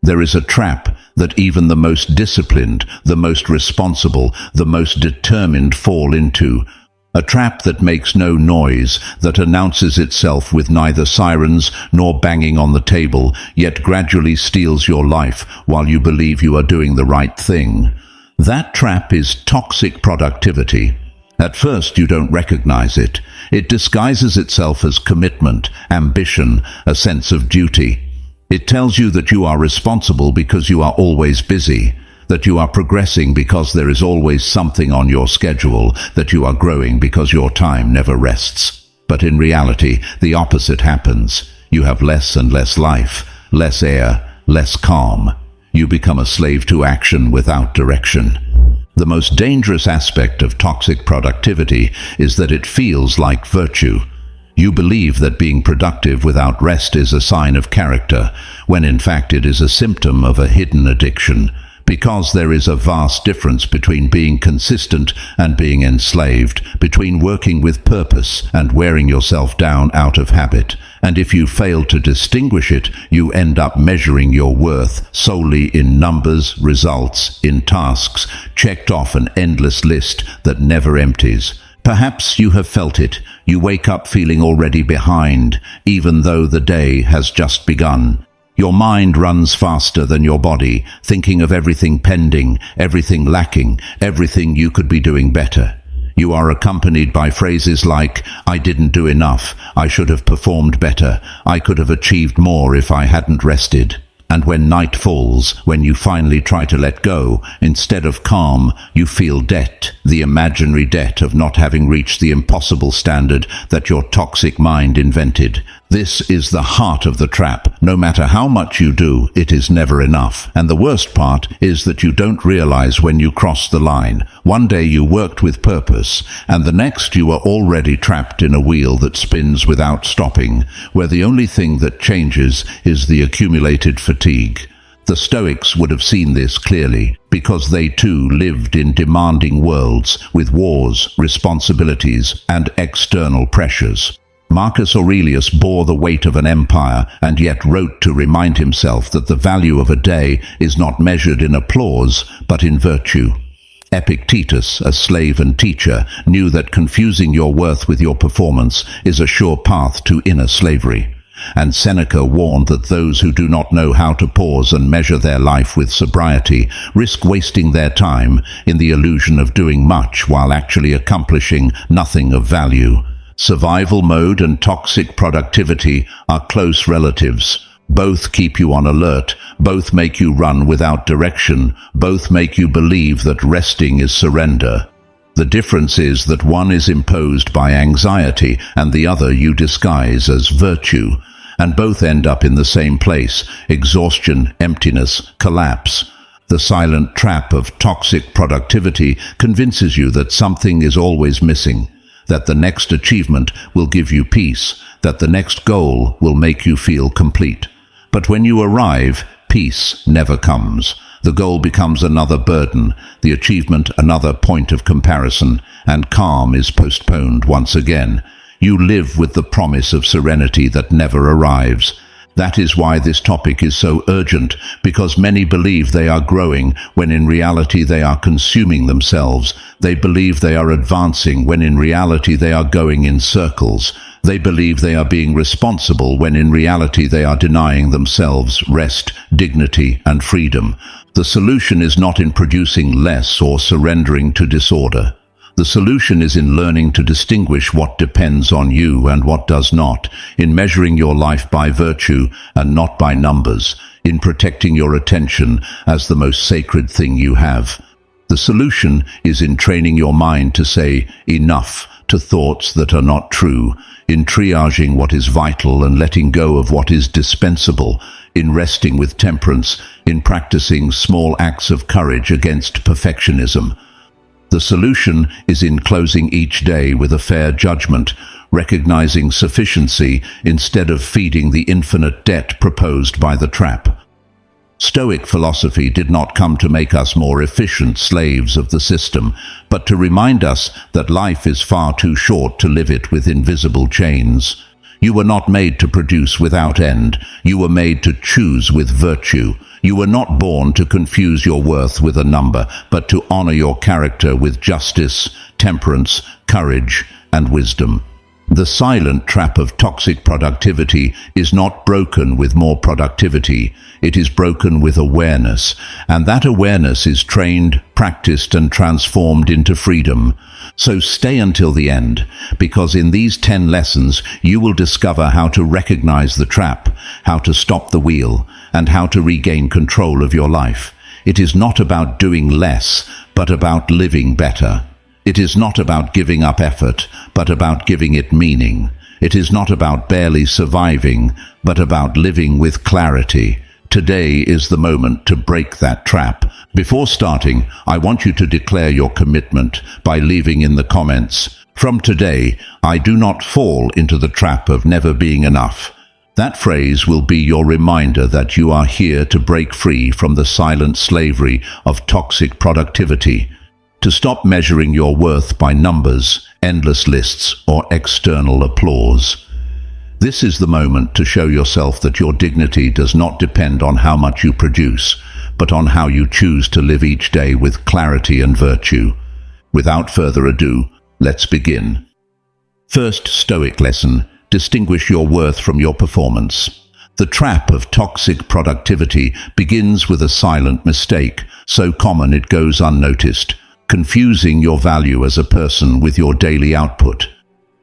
There is a trap that even the most disciplined, the most responsible, the most determined fall into. A trap that makes no noise, that announces itself with neither sirens nor banging on the table, yet gradually steals your life while you believe you are doing the right thing. That trap is toxic productivity. At first you don't recognize it. It disguises itself as commitment, ambition, a sense of duty. It tells you that you are responsible because you are always busy, that you are progressing because there is always something on your schedule, that you are growing because your time never rests. But in reality, the opposite happens. You have less and less life, less air, less calm. You become a slave to action without direction. The most dangerous aspect of toxic productivity is that it feels like virtue. You believe that being productive without rest is a sign of character, when in fact it is a symptom of a hidden addiction, because there is a vast difference between being consistent and being enslaved, between working with purpose and wearing yourself down out of habit. And if you fail to distinguish it, you end up measuring your worth solely in numbers, results, in tasks, checked off an endless list that never empties. Perhaps you have felt it. You wake up feeling already behind, even though the day has just begun. Your mind runs faster than your body, thinking of everything pending, everything lacking, everything you could be doing better. You are accompanied by phrases like, "I didn't do enough, I should have performed better, I could have achieved more if I hadn't rested." And when night falls, when you finally try to let go, instead of calm, you feel debt, the imaginary debt of not having reached the impossible standard that your toxic mind invented. This is the heart of the trap. No matter how much you do, it is never enough. And the worst part is that you don't realize when you cross the line. One day you worked with purpose, and the next you are already trapped in a wheel that spins without stopping, where the only thing that changes is the accumulated fatigue. The Stoics would have seen this clearly, because they too lived in demanding worlds with wars, responsibilities, and external pressures. Marcus Aurelius bore the weight of an empire and yet wrote to remind himself that the value of a day is not measured in applause, but in virtue. Epictetus, a slave and teacher, knew that confusing your worth with your performance is a sure path to inner slavery. And Seneca warned that those who do not know how to pause and measure their life with sobriety risk wasting their time in the illusion of doing much while actually accomplishing nothing of value. Survival mode and toxic productivity are close relatives. Both keep you on alert, both make you run without direction, both make you believe that resting is surrender. The difference is that one is imposed by anxiety and the other you disguise as virtue, and both end up in the same place: exhaustion, emptiness, collapse. The silent trap of toxic productivity convinces you that something is always missing, that the next achievement will give you peace, that the next goal will make you feel complete. But when you arrive, peace never comes. The goal becomes another burden, the achievement another point of comparison, and calm is postponed once again. You live with the promise of serenity that never arrives. That is why this topic is so urgent, because many believe they are growing when in reality they are consuming themselves. They believe they are advancing when in reality they are going in circles. They believe they are being responsible when in reality they are denying themselves rest, dignity, and freedom. The solution is not in producing less or surrendering to disorder. The solution is in learning to distinguish what depends on you and what does not, in measuring your life by virtue and not by numbers, in protecting your attention as the most sacred thing you have. The solution is in training your mind to say enough to thoughts that are not true, in triaging what is vital and letting go of what is dispensable, in resting with temperance, in practicing small acts of courage against perfectionism. The solution is in closing each day with a fair judgment, recognizing sufficiency instead of feeding the infinite debt proposed by the trap. Stoic philosophy did not come to make us more efficient slaves of the system, but to remind us that life is far too short to live it with invisible chains. You were not made to produce without end. You were made to choose with virtue. You were not born to confuse your worth with a number, but to honor your character with justice, temperance, courage, and wisdom. The silent trap of toxic productivity is not broken with more productivity. It is broken with awareness, and that awareness is trained, practiced, and transformed into freedom. So stay until the end, because in these 10 lessons you will discover how to recognize the trap, how to stop the wheel, and how to regain control of your life. It is not about doing less, but about living better. It is not about giving up effort, but about giving it meaning. It is not about barely surviving, but about living with clarity. Today is the moment to break that trap. Before starting, I want you to declare your commitment by leaving in the comments, "From today, I do not fall into the trap of never being enough." That phrase will be your reminder that you are here to break free from the silent slavery of toxic productivity, to stop measuring your worth by numbers, endless lists, or external applause. This is the moment to show yourself that your dignity does not depend on how much you produce, but on how you choose to live each day with clarity and virtue. Without further ado, let's begin. First Stoic lesson: distinguish your worth from your performance. The trap of toxic productivity begins with a silent mistake, so common it goes unnoticed, confusing your value as a person with your daily output.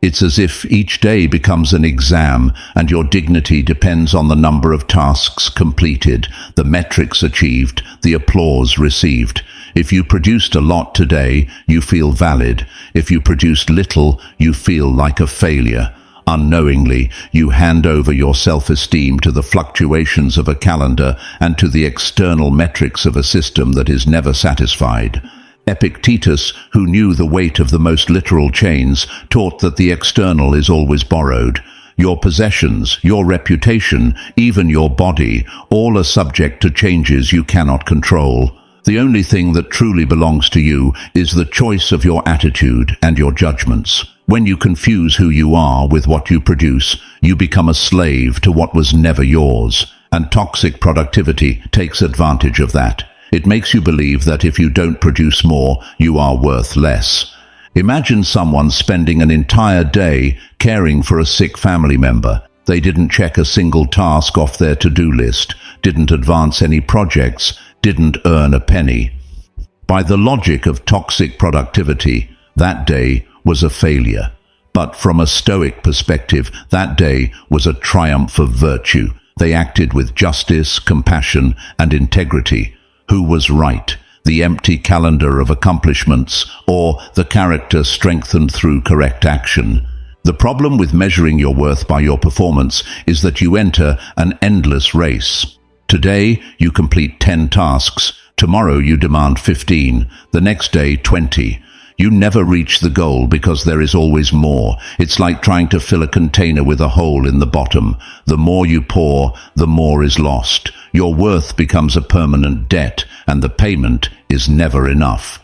It's as if each day becomes an exam and your dignity depends on the number of tasks completed, the metrics achieved, the applause received. If you produced a lot today, you feel valid. If you produced little, you feel like a failure. Unknowingly, you hand over your self-esteem to the fluctuations of a calendar and to the external metrics of a system that is never satisfied. Epictetus, who knew the weight of the most literal chains, taught that the external is always borrowed. Your possessions, your reputation, even your body, all are subject to changes you cannot control. The only thing that truly belongs to you is the choice of your attitude and your judgments. When you confuse who you are with what you produce, you become a slave to what was never yours, and toxic productivity takes advantage of that. It makes you believe that if you don't produce more, you are worth less. Imagine someone spending an entire day caring for a sick family member. They didn't check a single task off their to-do list, didn't advance any projects, didn't earn a penny. By the logic of toxic productivity, that day was a failure. But from a Stoic perspective, that day was a triumph of virtue. They acted with justice, compassion, and integrity. Who was right? The empty calendar of accomplishments, or the character strengthened through correct action? The problem with measuring your worth by your performance is that you enter an endless race. Today, you complete 10 tasks. Tomorrow, you demand 15. The next day, 20. You never reach the goal because there is always more. It's like trying to fill a container with a hole in the bottom. The more you pour, the more is lost. Your worth becomes a permanent debt, and the payment is never enough.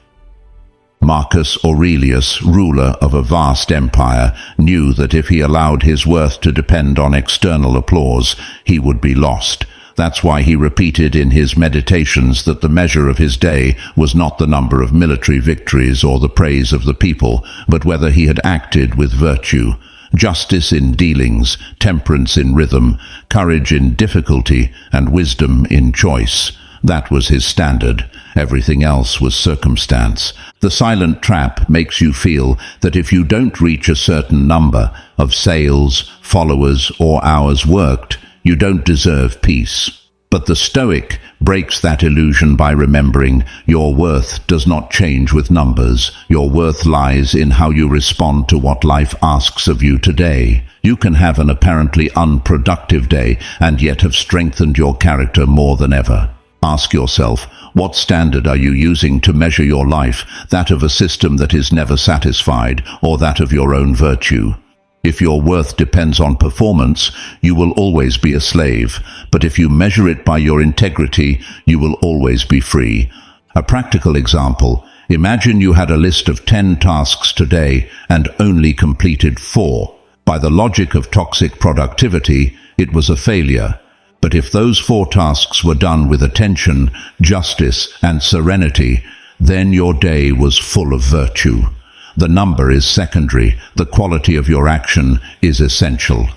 Marcus Aurelius, ruler of a vast empire, knew that if he allowed his worth to depend on external applause, he would be lost. That's why he repeated in his meditations that the measure of his day was not the number of military victories or the praise of the people, but whether he had acted with virtue. Justice in dealings, temperance in rhythm, courage in difficulty, and wisdom in choice. That was his standard. Everything else was circumstance. The silent trap makes you feel that if you don't reach a certain number of sales, followers, or hours worked, you don't deserve peace. But the Stoic breaks that illusion by remembering your worth does not change with numbers. Your worth lies in how you respond to what life asks of you today. You can have an apparently unproductive day and yet have strengthened your character more than ever. Ask yourself, what standard are you using to measure your life, that of a system that is never satisfied, or that of your own virtue? If your worth depends on performance, you will always be a slave. But if you measure it by your integrity, you will always be free. A practical example: imagine you had a list of 10 tasks today and only completed 4. By the logic of toxic productivity, it was a failure. But if those 4 tasks were done with attention, justice, and serenity, then your day was full of virtue. The number is secondary, the quality of your action is essential.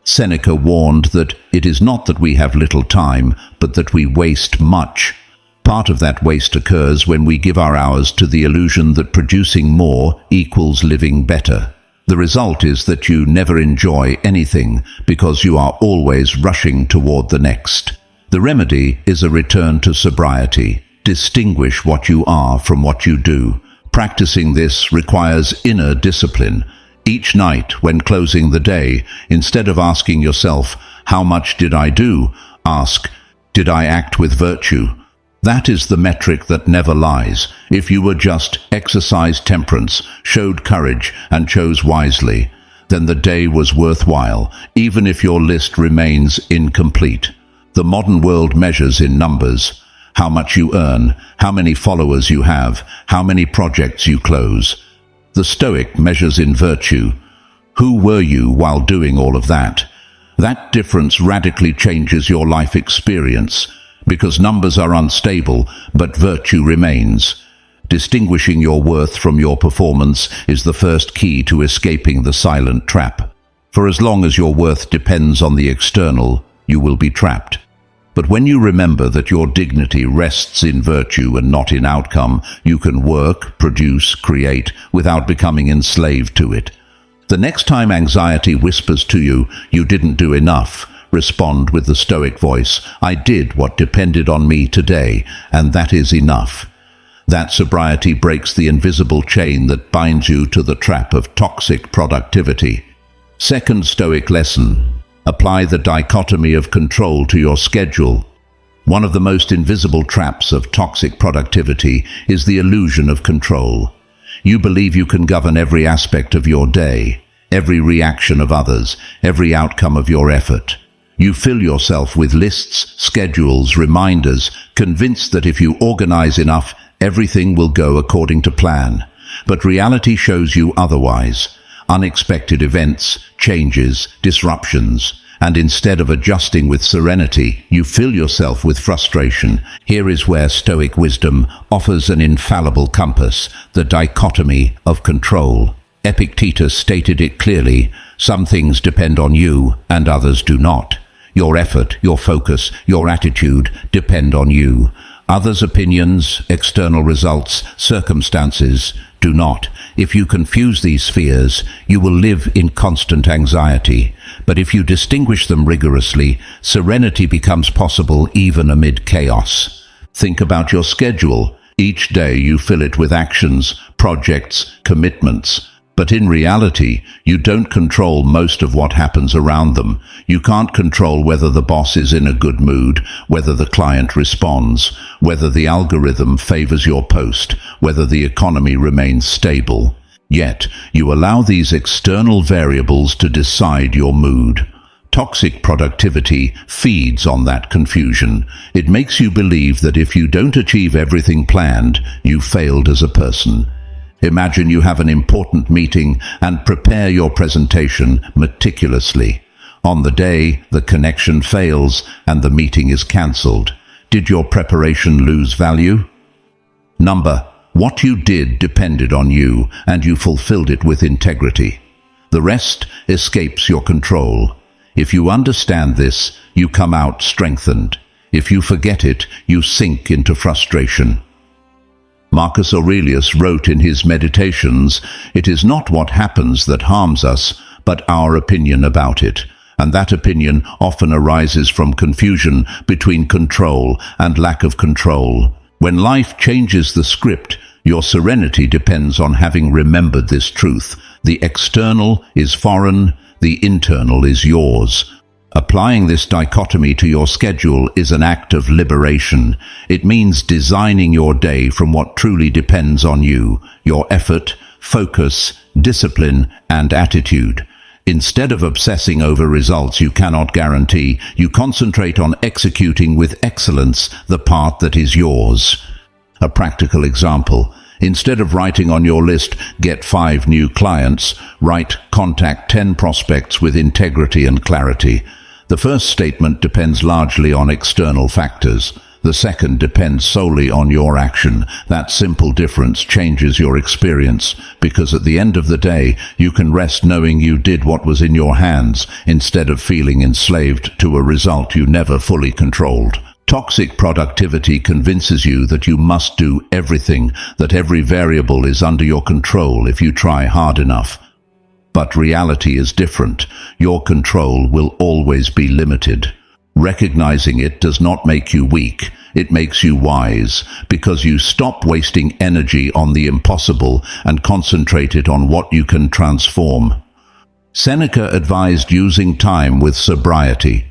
Seneca warned that it is not that we have little time, but that we waste much. Part of that waste occurs when we give our hours to the illusion that producing more equals living better. The result is that you never enjoy anything because you are always rushing toward the next. The remedy is a return to sobriety. Distinguish what you are from what you do. Practicing this requires inner discipline. Each night, when closing the day, instead of asking yourself, "How much did I do?" ask, "Did I act with virtue?" That is the metric that never lies. If you were just exercised temperance, showed courage, and chose wisely, then the day was worthwhile, even if your list remains incomplete. The modern world measures in numbers: how much you earn, how many followers you have, how many projects you close. The Stoic measures in virtue. Who were you while doing all of that? That difference radically changes your life experience, because numbers are unstable, but virtue remains. Distinguishing your worth from your performance is the first key to escaping the silent trap. For as long as your worth depends on the external, you will be trapped. But when you remember that your dignity rests in virtue and not in outcome, you can work, produce, create, without becoming enslaved to it. The next time anxiety whispers to you, "You didn't do enough," respond with the Stoic voice, "I did what depended on me today, and that is enough." That sobriety breaks the invisible chain that binds you to the trap of toxic productivity. Second Stoic lesson: apply the dichotomy of control to your schedule. One of the most invisible traps of toxic productivity is the illusion of control. You believe you can govern every aspect of your day, every reaction of others, every outcome of your effort. You fill yourself with lists, schedules, reminders, convinced that if you organize enough, everything will go according to plan. But reality shows you otherwise. Unexpected events, changes, disruptions, and instead of adjusting with serenity, you fill yourself with frustration. Here is where Stoic wisdom offers an infallible compass: the dichotomy of control. Epictetus stated it clearly: some things depend on you and others do not. Your effort, your focus, your attitude depend on you. Others' opinions, external results, circumstances do not. If you confuse these spheres, you will live in constant anxiety. But if you distinguish them rigorously, serenity becomes possible even amid chaos. Think about your schedule. Each day you fill it with actions, projects, commitments. But in reality, you don't control most of what happens around them. You can't control whether the boss is in a good mood, whether the client responds, whether the algorithm favors your post, whether the economy remains stable. Yet, you allow these external variables to decide your mood. Toxic productivity feeds on that confusion. It makes you believe that if you don't achieve everything planned, you failed as a person. Imagine you have an important meeting and prepare your presentation meticulously. On the day, the connection fails and the meeting is cancelled. Did your preparation lose value? Number: what you did depended on you, and you fulfilled it with integrity. The rest escapes your control. If you understand this, you come out strengthened. If you forget it, you sink into frustration. Marcus Aurelius wrote in his Meditations, "It is not what happens that harms us, but our opinion about it." And that opinion often arises from confusion between control and lack of control. When life changes the script, your serenity depends on having remembered this truth. The external is foreign, the internal is yours. Applying this dichotomy to your schedule is an act of liberation. It means designing your day from what truly depends on you, your effort, focus, discipline, and attitude. Instead of obsessing over results you cannot guarantee, you concentrate on executing with excellence the part that is yours. A practical example: instead of writing on your list, "Get 5 new clients," write, "Contact 10 prospects with integrity and clarity." The first statement depends largely on external factors. The second depends solely on your action. That simple difference changes your experience, because at the end of the day, you can rest knowing you did what was in your hands, instead of feeling enslaved to a result you never fully controlled. Toxic productivity convinces you that you must do everything, that every variable is under your control if you try hard enough. But reality is different. Your control will always be limited. Recognizing it does not make you weak, it makes you wise, because you stop wasting energy on the impossible and concentrate it on what you can transform. Seneca advised using time with sobriety.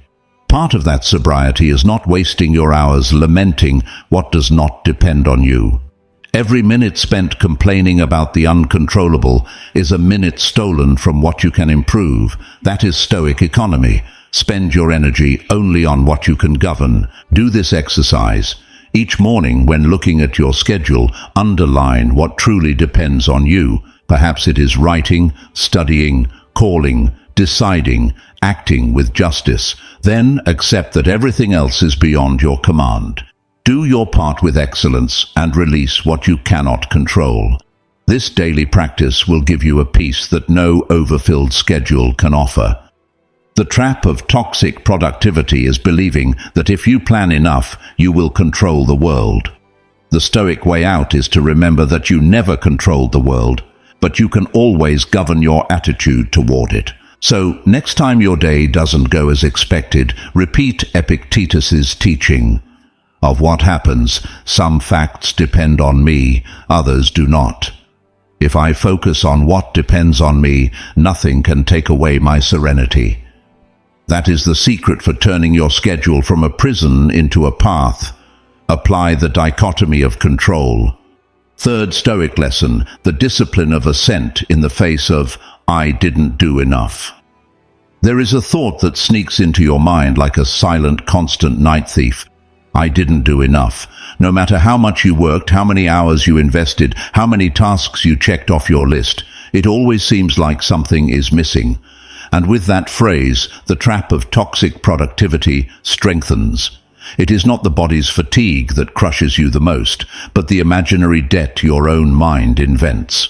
Part of that sobriety is not wasting your hours lamenting what does not depend on you. Every minute spent complaining about the uncontrollable is a minute stolen from what you can improve. That is Stoic economy. Spend your energy only on what you can govern. Do this exercise. Each morning, when looking at your schedule, underline what truly depends on you. Perhaps it is writing, studying, calling, deciding, acting with justice. Then accept that everything else is beyond your command. Do your part with excellence and release what you cannot control. This daily practice will give you a peace that no overfilled schedule can offer. The trap of toxic productivity is believing that if you plan enough, you will control the world. The Stoic way out is to remember that you never controlled the world, but you can always govern your attitude toward it. So, next time your day doesn't go as expected, repeat Epictetus's teaching. Of what happens, some facts depend on me, others do not. If I focus on what depends on me, nothing can take away my serenity. That is the secret for turning your schedule from a prison into a path. Apply the dichotomy of control. Third Stoic lesson, the discipline of assent in the face of "I didn't do enough." There is a thought that sneaks into your mind like a silent, constant night thief. I didn't do enough. No matter how much you worked, how many hours you invested, how many tasks you checked off your list, it always seems like something is missing. And with that phrase, the trap of toxic productivity strengthens. It is not the body's fatigue that crushes you the most, but the imaginary debt your own mind invents.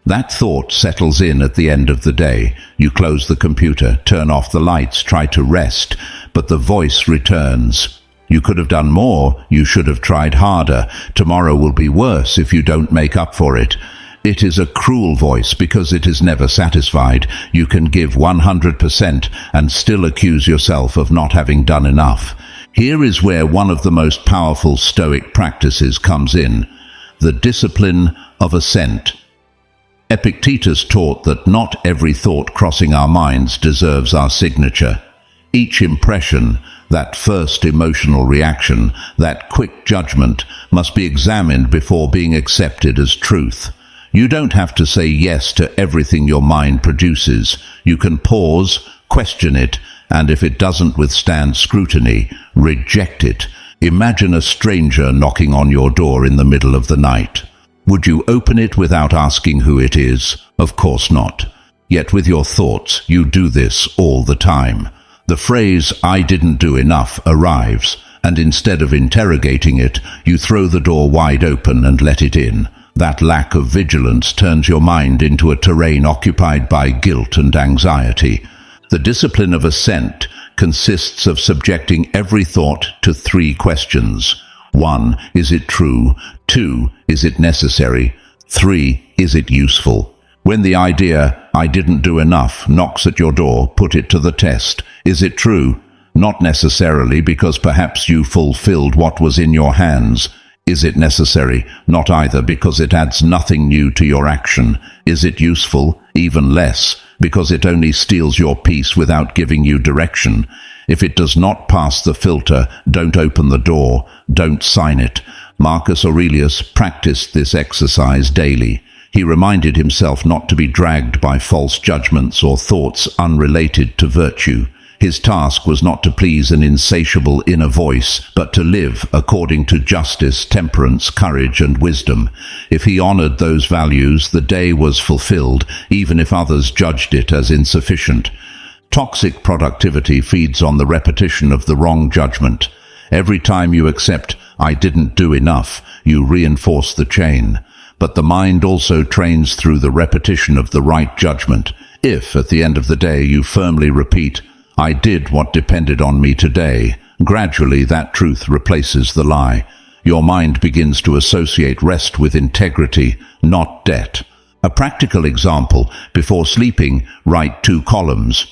That thought settles in at the end of the day. You close the computer, turn off the lights, try to rest, but the voice returns. You could have done more, you should have tried harder. Tomorrow will be worse if you don't make up for it. It is a cruel voice because it is never satisfied. You can give 100% and still accuse yourself of not having done enough. Here is where one of the most powerful Stoic practices comes in: the discipline of assent. Epictetus taught that not every thought crossing our minds deserves our signature. Each impression, that first emotional reaction, that quick judgment, must be examined before being accepted as truth. You don't have to say yes to everything your mind produces. You can pause, question it, and if it doesn't withstand scrutiny, reject it. Imagine a stranger knocking on your door in the middle of the night. Would you open it without asking who it is? Of course not. Yet with your thoughts, you do this all the time. The phrase, "I didn't do enough," arrives, and instead of interrogating it, you throw the door wide open and let it in. That lack of vigilance turns your mind into a terrain occupied by guilt and anxiety. The discipline of assent consists of subjecting every thought to 3 questions. 1. Is it true? 2. Is it necessary? 3. Is it useful? When the idea, "I didn't do enough," knocks at your door, put it to the test. Is it true? Not necessarily, because perhaps you fulfilled what was in your hands. Is it necessary? Not either, because it adds nothing new to your action. Is it useful? Even less, because it only steals your peace without giving you direction. If it does not pass the filter, don't open the door, don't sign it. Marcus Aurelius practiced this exercise daily. He reminded himself not to be dragged by false judgments or thoughts unrelated to virtue. His task was not to please an insatiable inner voice, but to live according to justice, temperance, courage, and wisdom. If he honored those values, the day was fulfilled, even if others judged it as insufficient. Toxic productivity feeds on the repetition of the wrong judgment. Every time you accept, "I didn't do enough," you reinforce the chain. But the mind also trains through the repetition of the right judgment. If, at the end of the day, you firmly repeat, "I did what depended on me today," gradually that truth replaces the lie. Your mind begins to associate rest with integrity, not debt. A practical example: before sleeping, write 2 columns.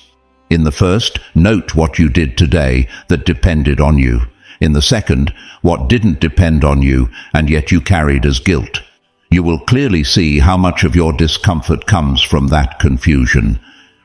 In the first, note what you did today that depended on you. In the second, what didn't depend on you and yet you carried as guilt. You will clearly see how much of your discomfort comes from that confusion.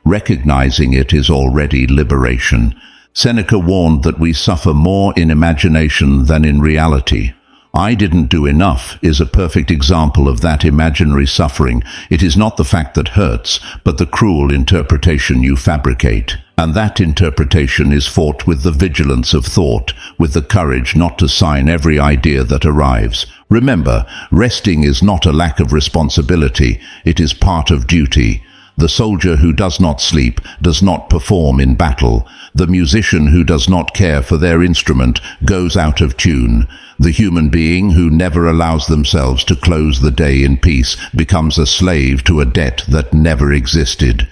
Recognizing it is already liberation. Seneca warned that we suffer more in imagination than in reality. "I didn't do enough" is a perfect example of that imaginary suffering. It is not the fact that hurts, but the cruel interpretation you fabricate. And that interpretation is fought with the vigilance of thought, with the courage not to sign every idea that arrives. Remember, resting is not a lack of responsibility, it is part of duty. The soldier who does not sleep does not perform in battle. The musician who does not care for their instrument goes out of tune. The human being who never allows themselves to close the day in peace becomes a slave to a debt that never existed.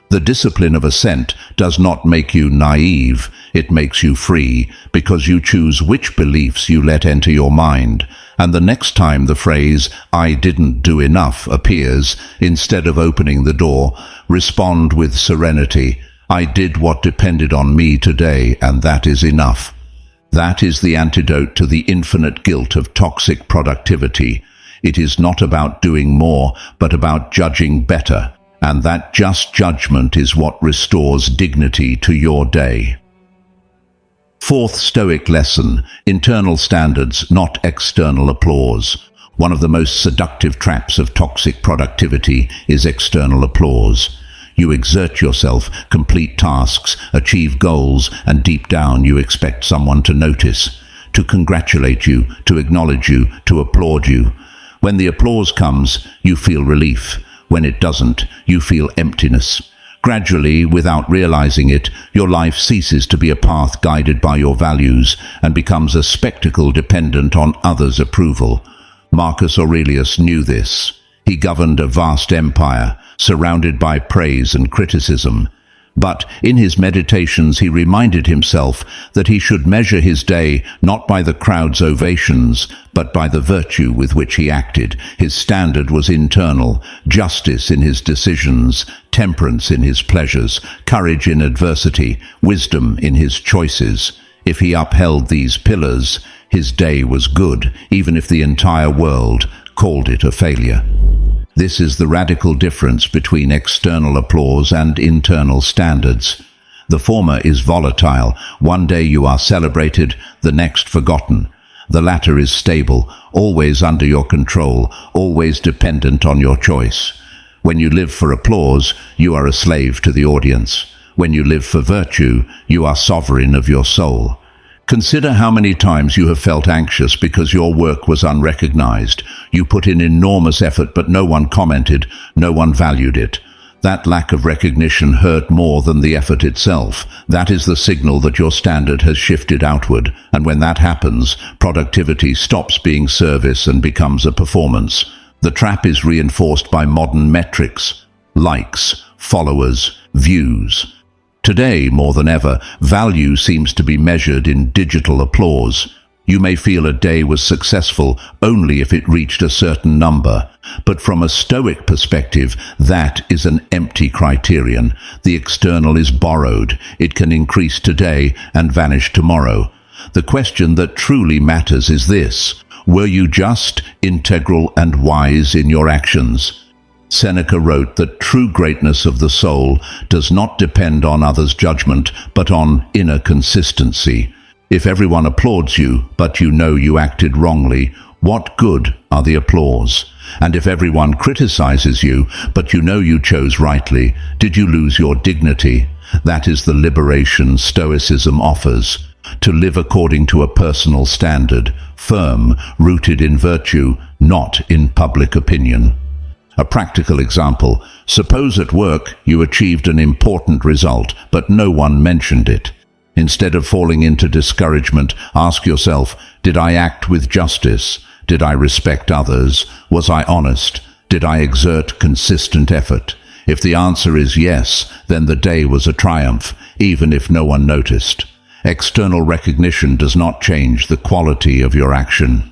The discipline of assent does not make you naive, it makes you free, because you choose which beliefs you let enter your mind. And the next time the phrase, "I didn't do enough," appears, instead of opening the door, respond with serenity, "I did what depended on me today, and that is enough." That is the antidote to the infinite guilt of toxic productivity. It is not about doing more, but about judging better. And that just judgment is what restores dignity to your day. Fourth Stoic lesson: internal standards, not external applause. One of the most seductive traps of toxic productivity is external applause. You exert yourself, complete tasks, achieve goals, and deep down you expect someone to notice, to congratulate you, to acknowledge you, to applaud you. When the applause comes, you feel relief. When it doesn't, you feel emptiness. Gradually, without realizing it, your life ceases to be a path guided by your values and becomes a spectacle dependent on others' approval. Marcus Aurelius knew this. He governed a vast empire, surrounded by praise and criticism. But in his meditations he reminded himself that he should measure his day not by the crowd's ovations, but by the virtue with which he acted. His standard was internal: justice in his decisions, temperance in his pleasures, courage in adversity, wisdom in his choices. If he upheld these pillars, his day was good, even if the entire world called it a failure. This is the radical difference between external applause and internal standards. The former is volatile. One day you are celebrated, the next forgotten. The latter is stable, always under your control, always dependent on your choice. When you live for applause, you are a slave to the audience. When you live for virtue, you are sovereign of your soul. Consider how many times you have felt anxious because your work was unrecognized. You put in enormous effort, but no one commented, no one valued it. That lack of recognition hurt more than the effort itself. That is the signal that your standard has shifted outward. And when that happens, productivity stops being service and becomes a performance. The trap is reinforced by modern metrics: likes, followers, views. Today, more than ever, value seems to be measured in digital applause. You may feel a day was successful only if it reached a certain number. But from a Stoic perspective, that is an empty criterion. The external is borrowed. It can increase today and vanish tomorrow. The question that truly matters is this: were you just, integral, and wise in your actions? Seneca wrote that true greatness of the soul does not depend on others' judgment, but on inner consistency. If everyone applauds you, but you know you acted wrongly, what good are the applause? And if everyone criticizes you, but you know you chose rightly, did you lose your dignity? That is the liberation Stoicism offers. To live according to a personal standard, firm, rooted in virtue, not in public opinion. A practical example: suppose at work you achieved an important result, but no one mentioned it. Instead of falling into discouragement, ask yourself, did I act with justice? Did I respect others? Was I honest? Did I exert consistent effort? If the answer is yes, then the day was a triumph, even if no one noticed. External recognition does not change the quality of your action.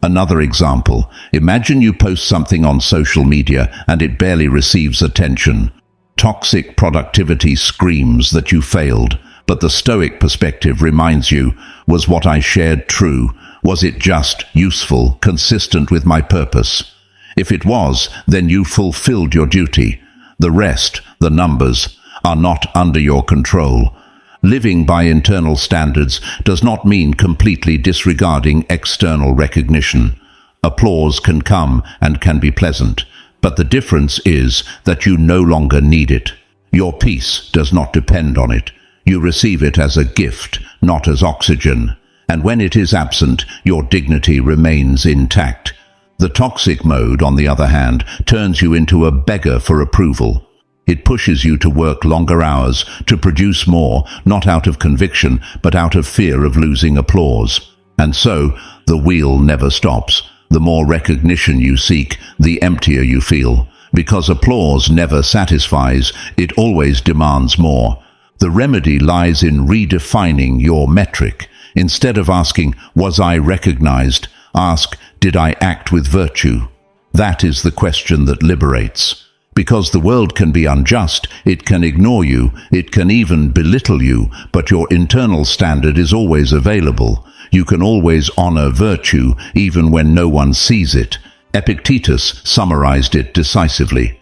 Another example: imagine you post something on social media and it barely receives attention. Toxic productivity screams that you failed, but the Stoic perspective reminds you, was what I shared true? Was it just, useful, consistent with my purpose? If it was, then you fulfilled your duty. The rest, the numbers, are not under your control. Living by internal standards does not mean completely disregarding external recognition. Applause can come and can be pleasant, but the difference is that you no longer need it. Your peace does not depend on it. You receive it as a gift, not as oxygen. And when it is absent, your dignity remains intact. The toxic mode, on the other hand, turns you into a beggar for approval. It pushes you to work longer hours, to produce more, not out of conviction, but out of fear of losing applause. And so, the wheel never stops. The more recognition you seek, the emptier you feel. Because applause never satisfies, it always demands more. The remedy lies in redefining your metric. Instead of asking, was I recognized? Ask, did I act with virtue? That is the question that liberates. Because the world can be unjust, it can ignore you, it can even belittle you, but your internal standard is always available. You can always honor virtue, even when no one sees it. Epictetus summarized it decisively.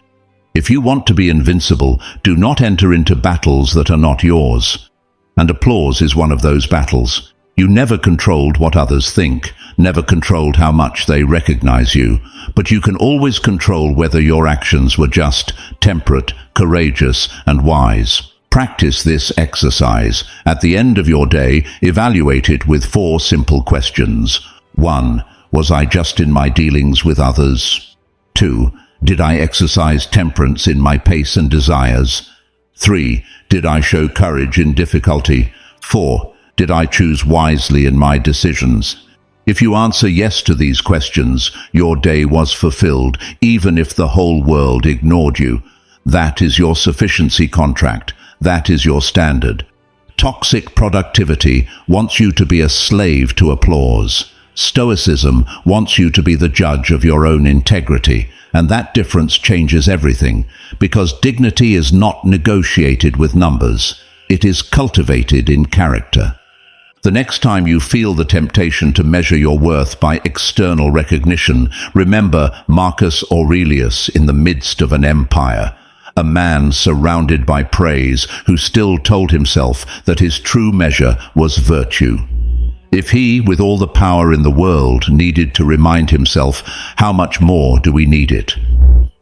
If you want to be invincible, do not enter into battles that are not yours. And applause is one of those battles. You never controlled what others think, never controlled how much they recognize you, but you can always control whether your actions were just, temperate, courageous, and wise. Practice this exercise. At the end of your day, evaluate it with 4 simple questions. 1. Was I just in my dealings with others? 2. Did I exercise temperance in my pace and desires? 3. Did I show courage in difficulty? 4. Did I choose wisely in my decisions? If you answer yes to these questions, your day was fulfilled, even if the whole world ignored you. That is your sufficiency contract. That is your standard. Toxic productivity wants you to be a slave to applause. Stoicism wants you to be the judge of your own integrity, and that difference changes everything, because dignity is not negotiated with numbers. It is cultivated in character. The next time you feel the temptation to measure your worth by external recognition, remember Marcus Aurelius in the midst of an empire, a man surrounded by praise who still told himself that his true measure was virtue. If he, with all the power in the world, needed to remind himself, how much more do we need it?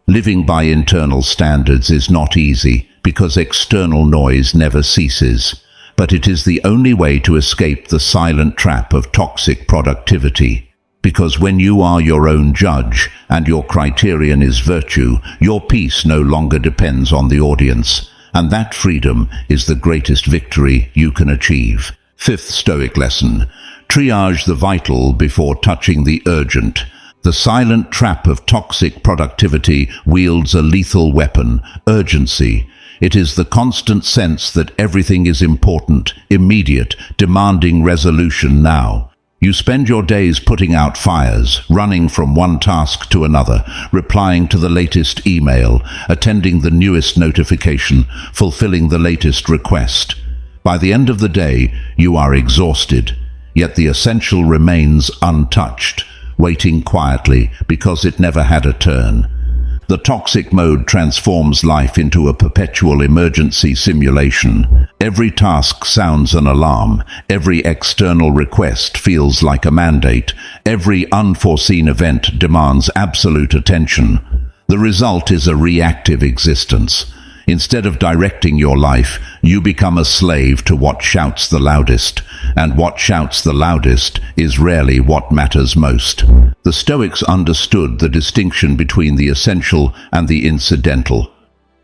Living by internal standards is not easy, because external noise never ceases. But it is the only way to escape the silent trap of toxic productivity. Because when you are your own judge, and your criterion is virtue, your peace no longer depends on the audience. And that freedom is the greatest victory you can achieve. 5th Stoic lesson: triage the vital before touching the urgent. The silent trap of toxic productivity wields a lethal weapon: urgency. It is the constant sense that everything is important, immediate, demanding resolution now. You spend your days putting out fires, running from one task to another, replying to the latest email, attending the newest notification, fulfilling the latest request. By the end of the day, you are exhausted, yet the essential remains untouched, waiting quietly because it never had a turn. The toxic mode transforms life into a perpetual emergency simulation. Every task sounds an alarm. Every external request feels like a mandate. Every unforeseen event demands absolute attention. The result is a reactive existence. Instead of directing your life, you become a slave to what shouts the loudest, and what shouts the loudest is rarely what matters most. The Stoics understood the distinction between the essential and the incidental.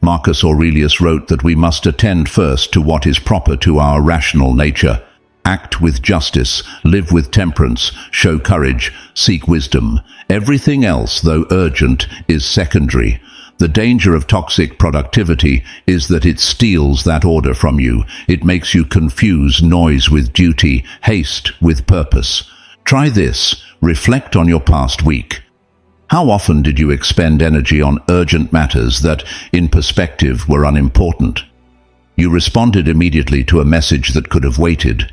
Marcus Aurelius wrote that we must attend first to what is proper to our rational nature. Act with justice, live with temperance, show courage, seek wisdom. Everything else, though urgent, is secondary. The danger of toxic productivity is that it steals that order from you. It makes you confuse noise with duty, haste with purpose. Try this. Reflect on your past week. How often did you expend energy on urgent matters that, in perspective, were unimportant? You responded immediately to a message that could have waited.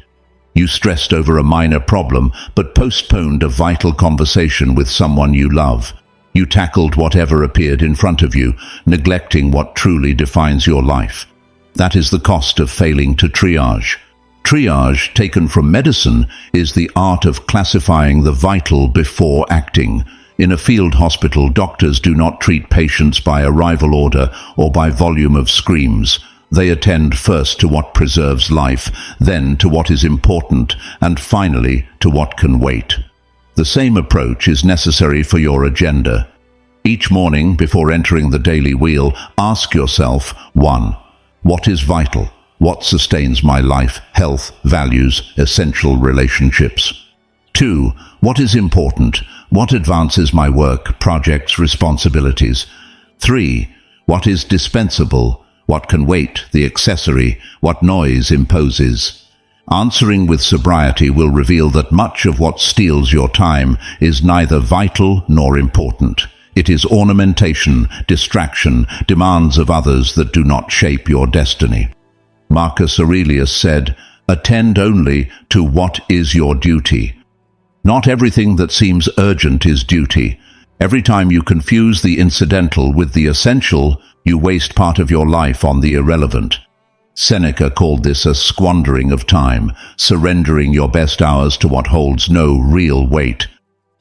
You stressed over a minor problem, but postponed a vital conversation with someone you love. You tackled whatever appeared in front of you, neglecting what truly defines your life. That is the cost of failing to triage. Triage, taken from medicine, is the art of classifying the vital before acting. In a field hospital, doctors do not treat patients by arrival order or by volume of screams. They attend first to what preserves life, then to what is important, and finally to what can wait. The same approach is necessary for your agenda. Each morning, before entering the daily wheel, ask yourself, 1. What is vital? What sustains my life, health, values, essential relationships? 2. What is important? What advances my work, projects, responsibilities? 3. What is dispensable? What can wait, the accessory? What noise imposes? Answering with sobriety will reveal that much of what steals your time is neither vital nor important. It is ornamentation, distraction, demands of others that do not shape your destiny. Marcus Aurelius said, "Attend only to what is your duty." Not everything that seems urgent is duty. Every time you confuse the incidental with the essential, you waste part of your life on the irrelevant. Seneca called this a squandering of time, surrendering your best hours to what holds no real weight.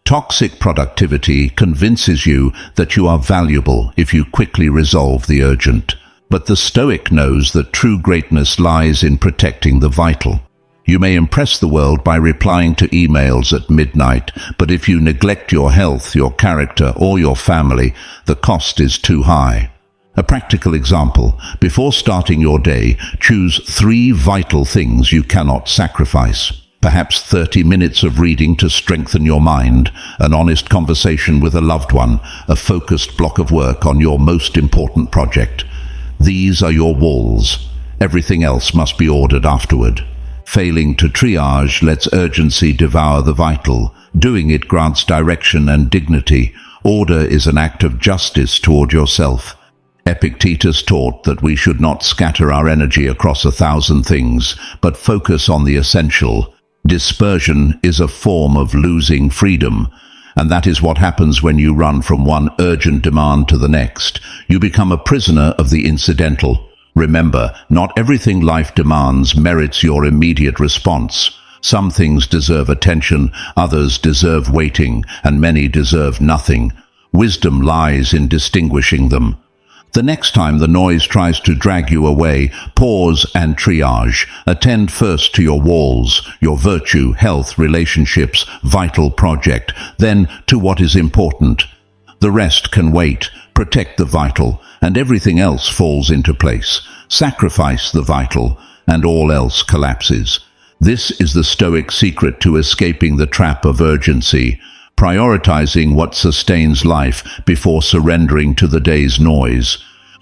Toxic productivity convinces you that you are valuable if you quickly resolve the urgent. But the Stoic knows that true greatness lies in protecting the vital. You may impress the world by replying to emails at midnight, but if you neglect your health, your character, or your family, the cost is too high. A practical example: before starting your day, choose 3 vital things you cannot sacrifice. Perhaps 30 minutes of reading to strengthen your mind, an honest conversation with a loved one, a focused block of work on your most important project. These are your walls. Everything else must be ordered afterward. Failing to triage lets urgency devour the vital. Doing it grants direction and dignity. Order is an act of justice toward yourself. Epictetus taught that we should not scatter our energy across 1,000 things, but focus on the essential. Dispersion is a form of losing freedom, and that is what happens when you run from one urgent demand to the next. You become a prisoner of the incidental. Remember, not everything life demands merits your immediate response. Some things deserve attention, others deserve waiting, and many deserve nothing. Wisdom lies in distinguishing them. The next time the noise tries to drag you away, pause and triage. Attend first to your walls, your virtue, health, relationships, vital project, then to what is important. The rest can wait. Protect the vital, and everything else falls into place. Sacrifice the vital, and all else collapses. This is the Stoic secret to escaping the trap of urgency, prioritizing what sustains life before surrendering to the day's noise.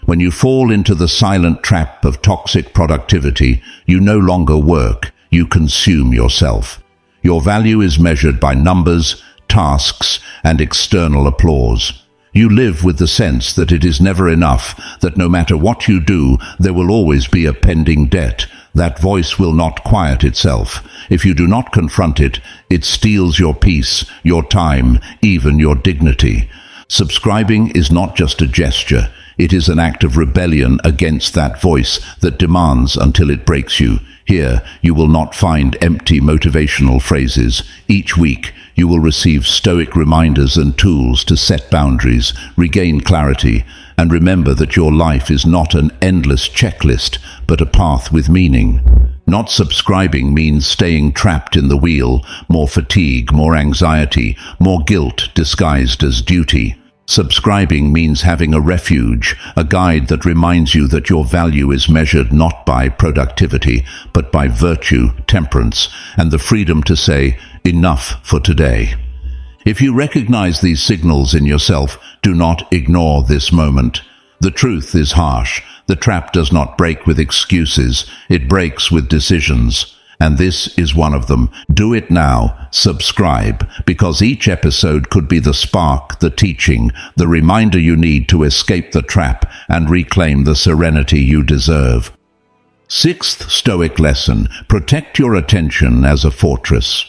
When you fall into the silent trap of toxic productivity, you no longer work, you consume yourself. Your value is measured by numbers, tasks, and external applause. You live with the sense that it is never enough, that no matter what you do, there will always be a pending debt. That voice will not quiet itself. If you do not confront it, it steals your peace, your time, even your dignity. Subscribing is not just a gesture. It is an act of rebellion against that voice that demands until it breaks you. Here, you will not find empty motivational phrases. Each week, you will receive Stoic reminders and tools to set boundaries, regain clarity, and remember that your life is not an endless checklist, but a path with meaning. Not subscribing means staying trapped in the wheel, more fatigue, more anxiety, more guilt disguised as duty. Subscribing means having a refuge, a guide that reminds you that your value is measured not by productivity, but by virtue, temperance, and the freedom to say, enough for today. If you recognize these signals in yourself, do not ignore this moment. The truth is harsh. The trap does not break with excuses. It breaks with decisions. And this is one of them. Do it now. Subscribe, because each episode could be the spark, the teaching, the reminder you need to escape the trap and reclaim the serenity you deserve. Sixth Stoic lesson: protect your attention as a fortress.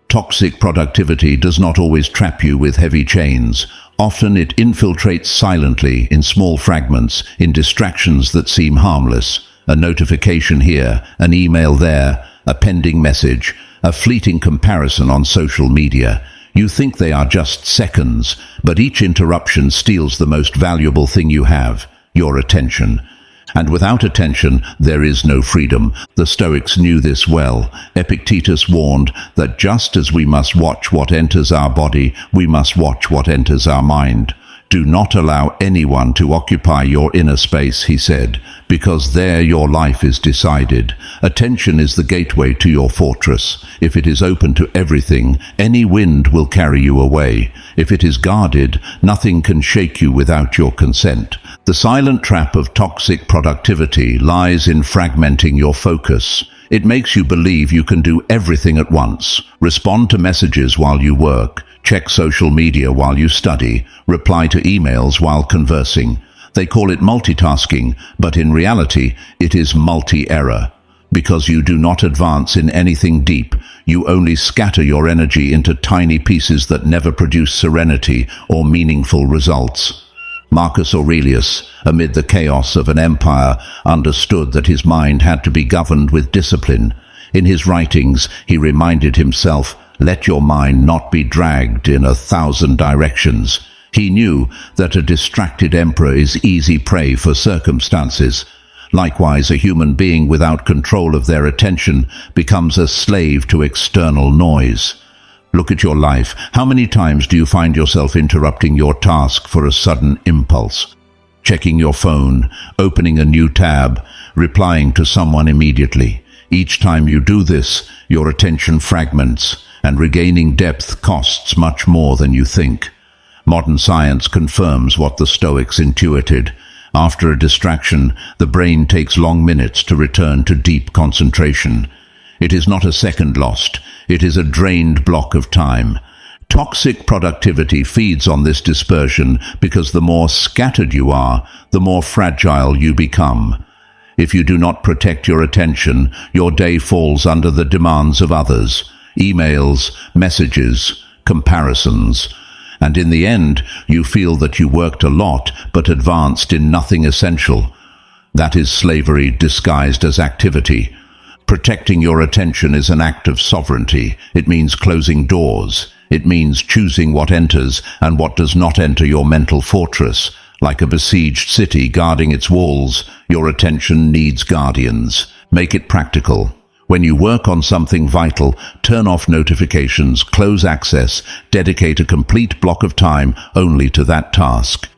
Toxic productivity does not always trap you with heavy chains. Often it infiltrates silently in small fragments, in distractions that seem harmless. A notification here, an email there, a pending message, a fleeting comparison on social media. You think they are just seconds, but each interruption steals the most valuable thing you have, your attention. And without attention, there is no freedom. The Stoics knew this well. Epictetus warned that just as we must watch what enters our body, we must watch what enters our mind. Do not allow anyone to occupy your inner space, he said, because there your life is decided. Attention is the gateway to your fortress. If it is open to everything, any wind will carry you away. If it is guarded, nothing can shake you without your consent. The silent trap of toxic productivity lies in fragmenting your focus. It makes you believe you can do everything at once. Respond to messages while you work. Check social media while you study, reply to emails while conversing. They call it multitasking, but in reality, it is multi-error. Because you do not advance in anything deep, you only scatter your energy into tiny pieces that never produce serenity or meaningful results. Marcus Aurelius, amid the chaos of an empire, understood that his mind had to be governed with discipline. In his writings, he reminded himself, "Let your mind not be dragged in 1,000 directions." He knew that a distracted emperor is easy prey for circumstances. Likewise, a human being without control of their attention becomes a slave to external noise. Look at your life. How many times do you find yourself interrupting your task for a sudden impulse? Checking your phone, opening a new tab, replying to someone immediately. Each time you do this, your attention fragments, and regaining depth costs much more than you think. Modern science confirms what the Stoics intuited. After a distraction, the brain takes long minutes to return to deep concentration. It is not a second lost, it is a drained block of time. Toxic productivity feeds on this dispersion because the more scattered you are, the more fragile you become. If you do not protect your attention, your day falls under the demands of others. Emails, messages, comparisons. And in the end, you feel that you worked a lot but advanced in nothing essential. That is slavery disguised as activity. Protecting your attention is an act of sovereignty. It means closing doors. It means choosing what enters and what does not enter your mental fortress. Like a besieged city guarding its walls, your attention needs guardians. Make it practical. When you work on something vital, turn off notifications, close access, dedicate a complete block of time only to that task.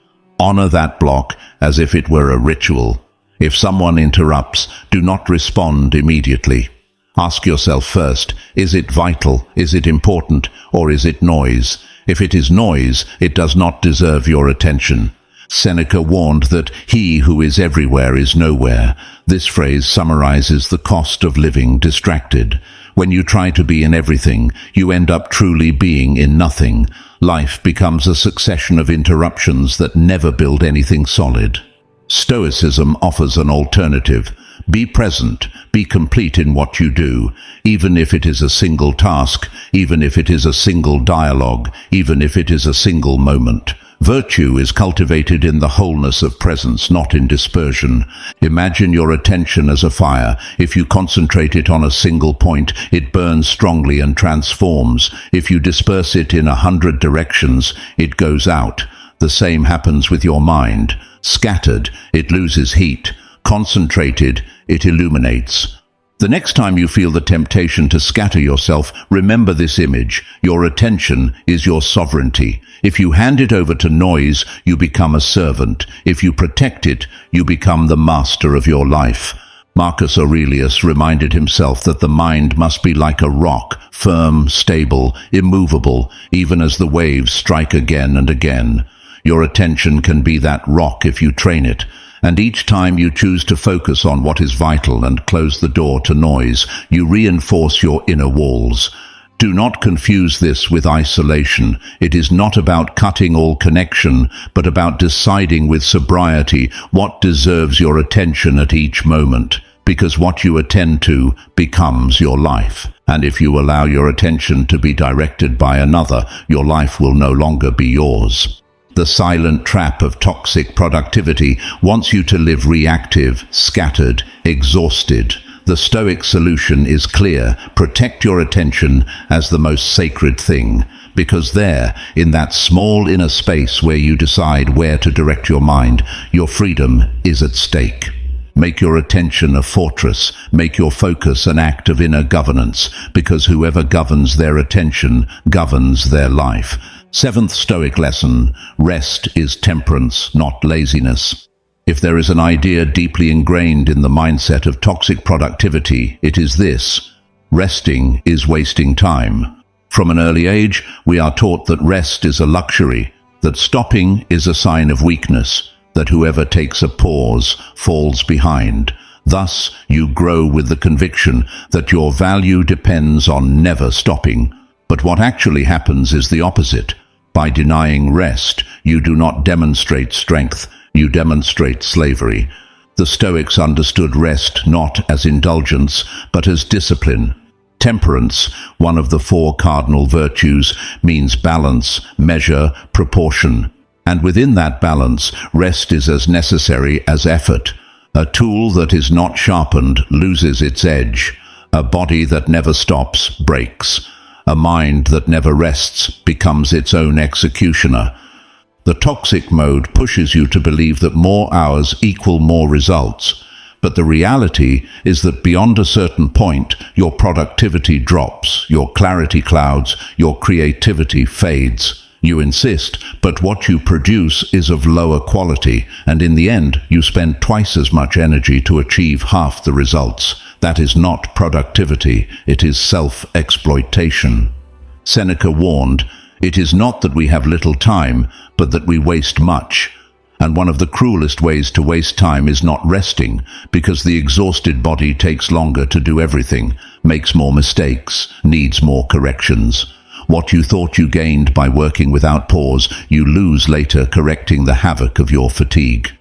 Honor that block as if it were a ritual. If someone interrupts, do not respond immediately. Ask yourself first, is it vital, is it important, or is it noise? If it is noise, it does not deserve your attention. Seneca warned that he who is everywhere is nowhere. This phrase summarizes the cost of living distracted. When you try to be in everything, you end up truly being in nothing. Life becomes a succession of interruptions that never build anything solid. Stoicism offers an alternative. Be present, be complete in what you do, even if it is a single task, even if it is a single dialogue, even if it is a single moment. Virtue is cultivated in the wholeness of presence, not in dispersion. Imagine your attention as a fire. If you concentrate it on a single point, it burns strongly and transforms. If you disperse it in 100 directions, it goes out. The same happens with your mind. Scattered, it loses heat. Concentrated, it illuminates. The next time you feel the temptation to scatter yourself, remember this image. Your attention is your sovereignty. If you hand it over to noise, you become a servant. If you protect it, you become the master of your life. Marcus Aurelius reminded himself that the mind must be like a rock, firm, stable, immovable, even as the waves strike again and again. Your attention can be that rock if you train it. And each time you choose to focus on what is vital and close the door to noise, you reinforce your inner walls. Do not confuse this with isolation. It is not about cutting all connection, but about deciding with sobriety what deserves your attention at each moment, because what you attend to becomes your life. And if you allow your attention to be directed by another, your life will no longer be yours. The silent trap of toxic productivity wants you to live reactive, scattered, exhausted. The Stoic solution is clear. Protect your attention as the most sacred thing, because there, in that small inner space where you decide where to direct your mind, your freedom is at stake. Make your attention a fortress. Make your focus an act of inner governance, because whoever governs their attention governs their life. Seventh Stoic lesson: rest is temperance, not laziness. If there is an idea deeply ingrained in the mindset of toxic productivity, it is this: resting is wasting time. From an early age, we are taught that rest is a luxury, that stopping is a sign of weakness, that whoever takes a pause falls behind. Thus, you grow with the conviction that your value depends on never stopping. But what actually happens is the opposite. By denying rest, you do not demonstrate strength, you demonstrate slavery. The Stoics understood rest not as indulgence, but as discipline. Temperance, one of the 4 cardinal virtues, means balance, measure, proportion. And within that balance, rest is as necessary as effort. A tool that is not sharpened loses its edge. A body that never stops breaks. A mind that never rests becomes its own executioner. The toxic mode pushes you to believe that more hours equal more results. But the reality is that beyond a certain point, your productivity drops, your clarity clouds, your creativity fades. You insist, but what you produce is of lower quality, and in the end, you spend twice as much energy to achieve half the results. That is not productivity, it is self-exploitation. Seneca warned, "It is not that we have little time, but that we waste much." And one of the cruelest ways to waste time is not resting, because the exhausted body takes longer to do everything, makes more mistakes, needs more corrections. What you thought you gained by working without pause, you lose later correcting the havoc of your fatigue.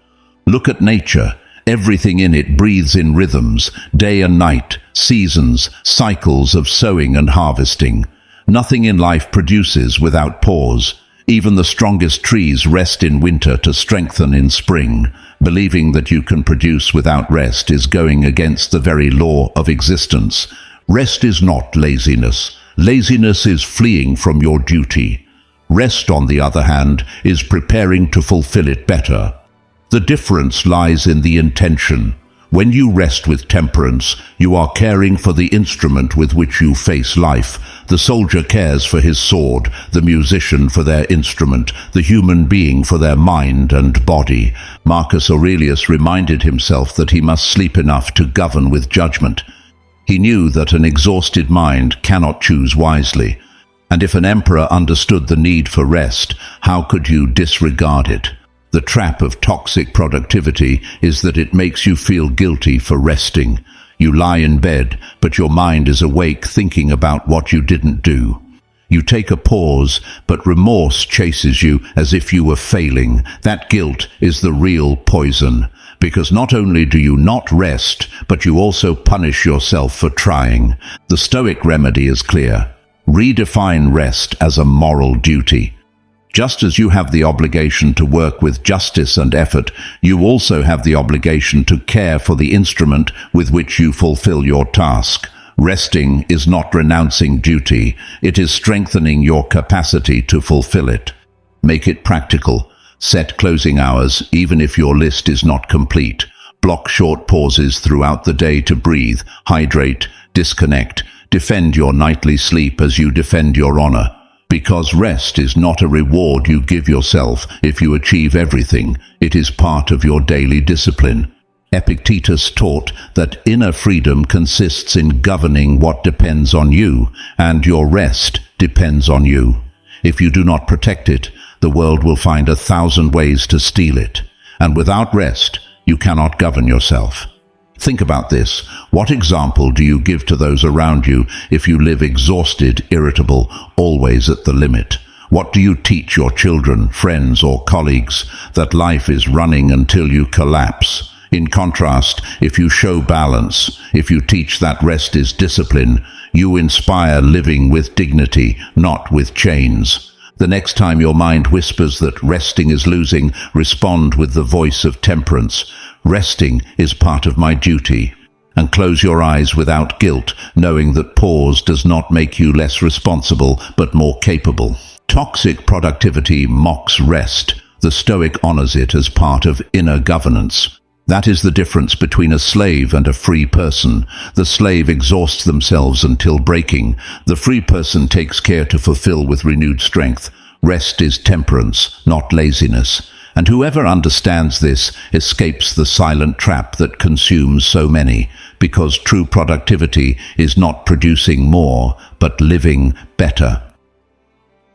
Look at nature. Everything in it breathes in rhythms, day and night, seasons, cycles of sowing and harvesting. Nothing in life produces without pause. Even the strongest trees rest in winter to strengthen in spring. Believing that you can produce without rest is going against the very law of existence. Rest is not laziness. Laziness is fleeing from your duty. Rest, on the other hand, is preparing to fulfill it better. The difference lies in the intention. When you rest with temperance, you are caring for the instrument with which you face life. The soldier cares for his sword, the musician for their instrument, the human being for their mind and body. Marcus Aurelius reminded himself that he must sleep enough to govern with judgment. He knew that an exhausted mind cannot choose wisely, and if an emperor understood the need for rest, how could you disregard it? The trap of toxic productivity is that it makes you feel guilty for resting. You lie in bed, but your mind is awake thinking about what you didn't do. You take a pause, but remorse chases you as if you were failing. That guilt is the real poison, because not only do you not rest, but you also punish yourself for trying. The Stoic remedy is clear. Redefine rest as a moral duty. Just as you have the obligation to work with justice and effort, you also have the obligation to care for the instrument with which you fulfill your task. Resting is not renouncing duty, it is strengthening your capacity to fulfill it. Make it practical. Set closing hours, even if your list is not complete. Block short pauses throughout the day to breathe, hydrate, disconnect. Defend your nightly sleep as you defend your honor. Because rest is not a reward you give yourself if you achieve everything, it is part of your daily discipline. Epictetus taught that inner freedom consists in governing what depends on you, and your rest depends on you. If you do not protect it, the world will find 1,000 ways to steal it, and without rest, you cannot govern yourself. Think about this. What example do you give to those around you if you live exhausted, irritable, always at the limit? What do you teach your children, friends, or colleagues? That life is running until you collapse. In contrast, if you show balance, if you teach that rest is discipline, you inspire living with dignity, not with chains. The next time your mind whispers that resting is losing, respond with the voice of temperance. Resting is part of my duty. And close your eyes without guilt, knowing that pause does not make you less responsible, but more capable. Toxic productivity mocks rest. The Stoic honors it as part of inner governance. That is the difference between a slave and a free person. The slave exhausts themselves until breaking. The free person takes care to fulfill with renewed strength. Rest is temperance, not laziness. And whoever understands this escapes the silent trap that consumes so many, because true productivity is not producing more, but living better.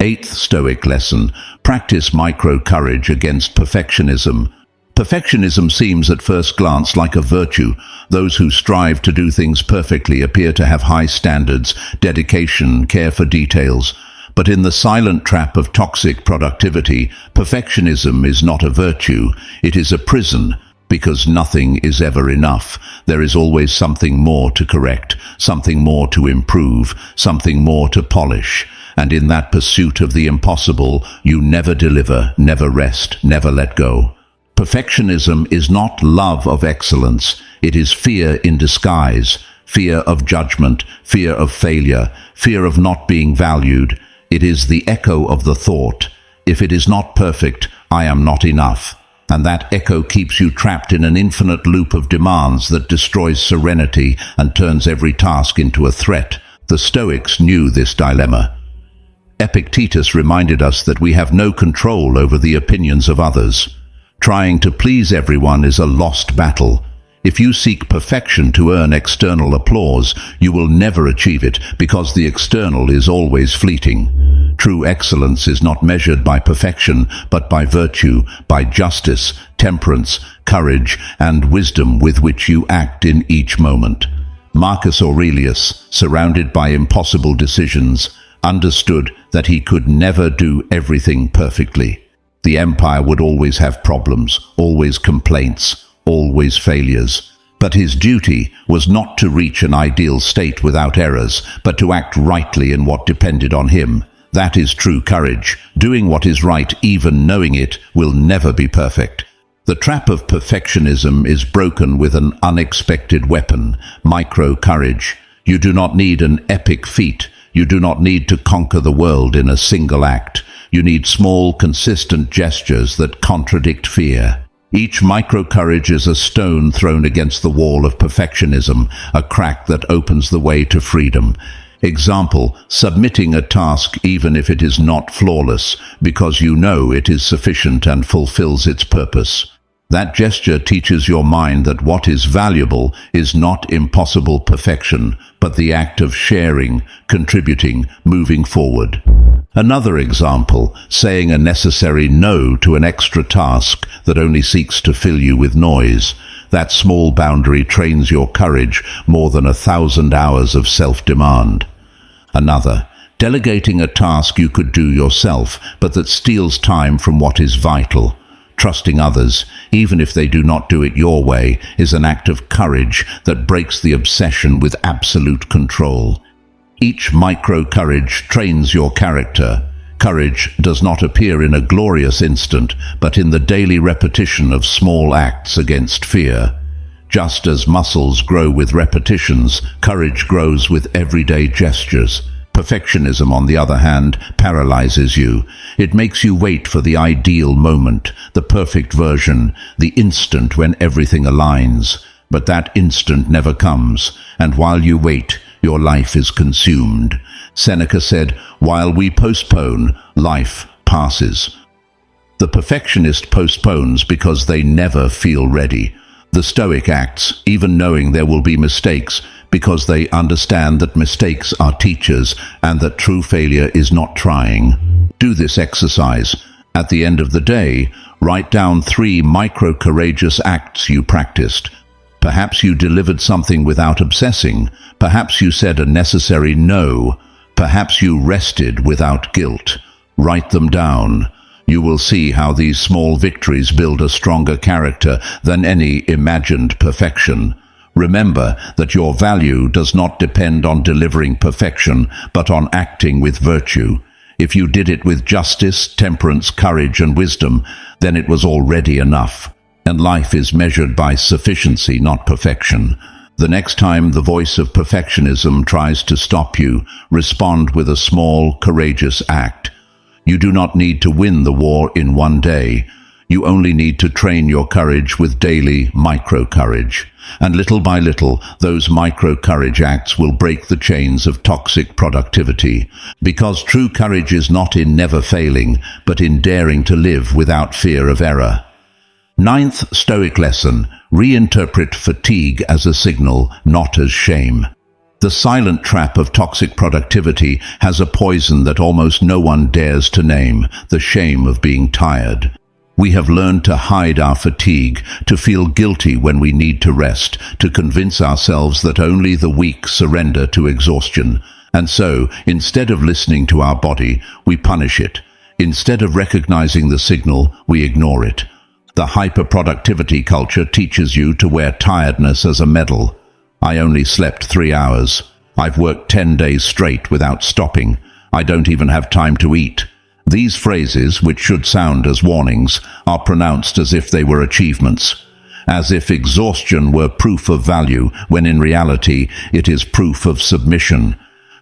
8th Stoic lesson: practice micro-courage against perfectionism. Perfectionism seems at first glance like a virtue. Those who strive to do things perfectly appear to have high standards, dedication, care for details. But in the silent trap of toxic productivity, perfectionism is not a virtue, it is a prison, because nothing is ever enough. There is always something more to correct, something more to improve, something more to polish. And in that pursuit of the impossible, you never deliver, never rest, never let go. Perfectionism is not love of excellence, it is fear in disguise, fear of judgment, fear of failure, fear of not being valued. It is the echo of the thought, if it is not perfect, I am not enough. And that echo keeps you trapped in an infinite loop of demands that destroys serenity and turns every task into a threat. The Stoics knew this dilemma. Epictetus reminded us that we have no control over the opinions of others. Trying to please everyone is a lost battle. If you seek perfection to earn external applause, you will never achieve it because the external is always fleeting. True excellence is not measured by perfection, but by virtue, by justice, temperance, courage, and wisdom with which you act in each moment. Marcus Aurelius, surrounded by impossible decisions, understood that he could never do everything perfectly. The empire would always have problems, always complaints, always failures. But his duty was not to reach an ideal state without errors, but to act rightly in what depended on him. That is true courage. Doing what is right, even knowing it, will never be perfect. The trap of perfectionism is broken with an unexpected weapon, micro-courage. You do not need an epic feat. You do not need to conquer the world in a single act. You need small, consistent gestures that contradict fear. Each micro-courage is a stone thrown against the wall of perfectionism, a crack that opens the way to freedom. Example, submitting a task even if it is not flawless, because you know it is sufficient and fulfills its purpose. That gesture teaches your mind that what is valuable is not impossible perfection, but the act of sharing, contributing, moving forward. Another example, saying a necessary no to an extra task that only seeks to fill you with noise. That small boundary trains your courage more than 1,000 hours of self-demand. Another, delegating a task you could do yourself, but that steals time from what is vital. Trusting others, even if they do not do it your way, is an act of courage that breaks the obsession with absolute control. Each micro-courage trains your character. Courage does not appear in a glorious instant, but in the daily repetition of small acts against fear. Just as muscles grow with repetitions, courage grows with everyday gestures. Perfectionism, on the other hand, paralyzes you. It makes you wait for the ideal moment, the perfect version, the instant when everything aligns. But that instant never comes, and while you wait, your life is consumed. Seneca said, "While we postpone, life passes." The perfectionist postpones because they never feel ready. The Stoic acts, even knowing there will be mistakes, because they understand that mistakes are teachers and that true failure is not trying. Do this exercise. At the end of the day, write down 3 micro-courageous acts you practiced. Perhaps you delivered something without obsessing. Perhaps you said a necessary no. Perhaps you rested without guilt. Write them down. You will see how these small victories build a stronger character than any imagined perfection. Remember that your value does not depend on delivering perfection, but on acting with virtue. If you did it with justice, temperance, courage, and wisdom, then it was already enough. And life is measured by sufficiency, not perfection. The next time the voice of perfectionism tries to stop you, respond with a small, courageous act. You do not need to win the war in one day. You only need to train your courage with daily micro-courage. And little by little, those micro-courage acts will break the chains of toxic productivity. Because true courage is not in never failing, but in daring to live without fear of error. 9th Stoic lesson: reinterpret fatigue as a signal, not as shame. The silent trap of toxic productivity has a poison that almost no one dares to name: the shame of being tired. We have learned to hide our fatigue, to feel guilty when we need to rest, to convince ourselves that only the weak surrender to exhaustion. And so, instead of listening to our body, we punish it. Instead of recognizing the signal, we ignore it. The hyperproductivity culture teaches you to wear tiredness as a medal. I only slept 3 hours. I've worked 10 days straight without stopping. I don't even have time to eat. These phrases, which should sound as warnings, are pronounced as if they were achievements, as if exhaustion were proof of value, when in reality it is proof of submission.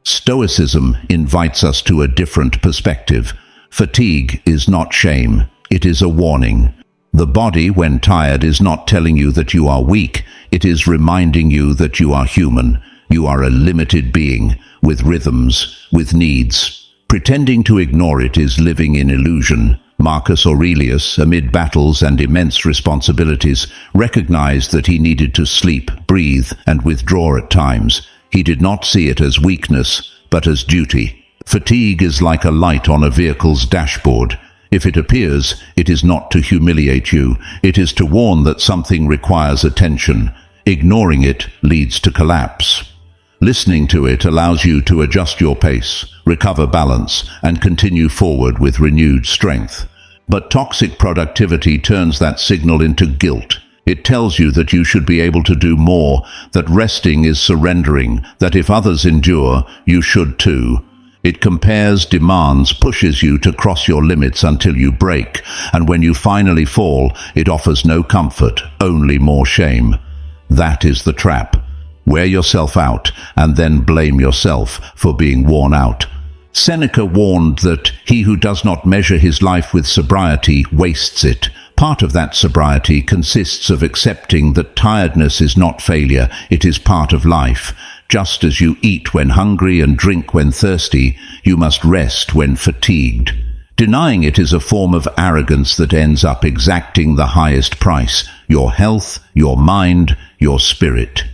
Stoicism invites us to a different perspective. Fatigue is not shame, it is a warning. The body, when tired, is not telling you that you are weak, it is reminding you that you are human. You are a limited being, with rhythms, with needs. Pretending to ignore it is living in illusion. Marcus Aurelius, amid battles and immense responsibilities, recognized that he needed to sleep, breathe, and withdraw at times. He did not see it as weakness, but as duty. Fatigue is like a light on a vehicle's dashboard. If it appears, it is not to humiliate you. It is to warn that something requires attention. Ignoring it leads to collapse. Listening to it allows you to adjust your pace, recover balance, and continue forward with renewed strength. But toxic productivity turns that signal into guilt. It tells you that you should be able to do more, that resting is surrendering, that if others endure, you should too. It compares, demands, pushes you to cross your limits until you break, and when you finally fall, it offers no comfort, only more shame. That is the trap. Wear yourself out, and then blame yourself for being worn out. Seneca warned that he who does not measure his life with sobriety wastes it. Part of that sobriety consists of accepting that tiredness is not failure, it is part of life. Just as you eat when hungry and drink when thirsty, you must rest when fatigued. Denying it is a form of arrogance that ends up exacting the highest price: your health, your mind, your spirit.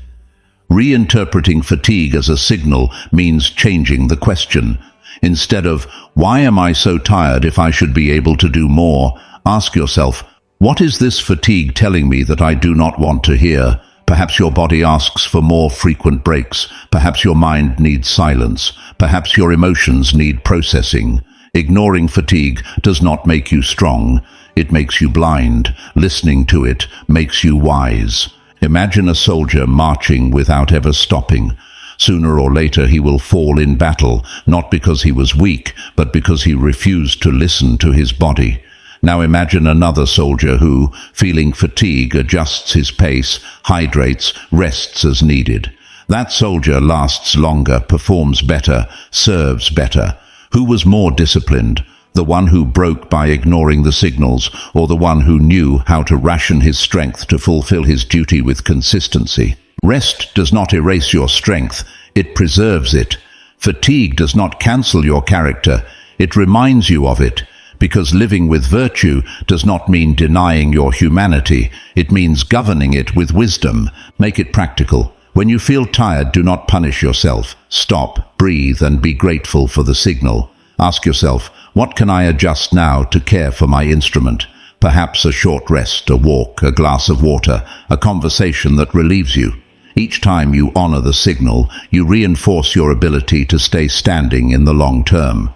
Reinterpreting fatigue as a signal means changing the question. Instead of, "Why am I so tired if I should be able to do more?" ask yourself, "What is this fatigue telling me that I do not want to hear?" Perhaps your body asks for more frequent breaks. Perhaps your mind needs silence. Perhaps your emotions need processing. Ignoring fatigue does not make you strong. It makes you blind. Listening to it makes you wise. Imagine a soldier marching without ever stopping. Sooner or later he will fall in battle, not because he was weak, but because he refused to listen to his body. Now imagine another soldier who, feeling fatigue, adjusts his pace, hydrates, rests as needed. That soldier lasts longer, performs better, serves better. Who was more disciplined? The one who broke by ignoring the signals, or the one who knew how to ration his strength to fulfill his duty with consistency? Rest does not erase your strength, it preserves it. Fatigue does not cancel your character, it reminds you of it. Because living with virtue does not mean denying your humanity, it means governing it with wisdom. Make it practical. When you feel tired, do not punish yourself. Stop, breathe, and be grateful for the signal. Ask yourself, what can I adjust now to care for my instrument? Perhaps a short rest, a walk, a glass of water, a conversation that relieves you. Each time you honor the signal, you reinforce your ability to stay standing in the long term.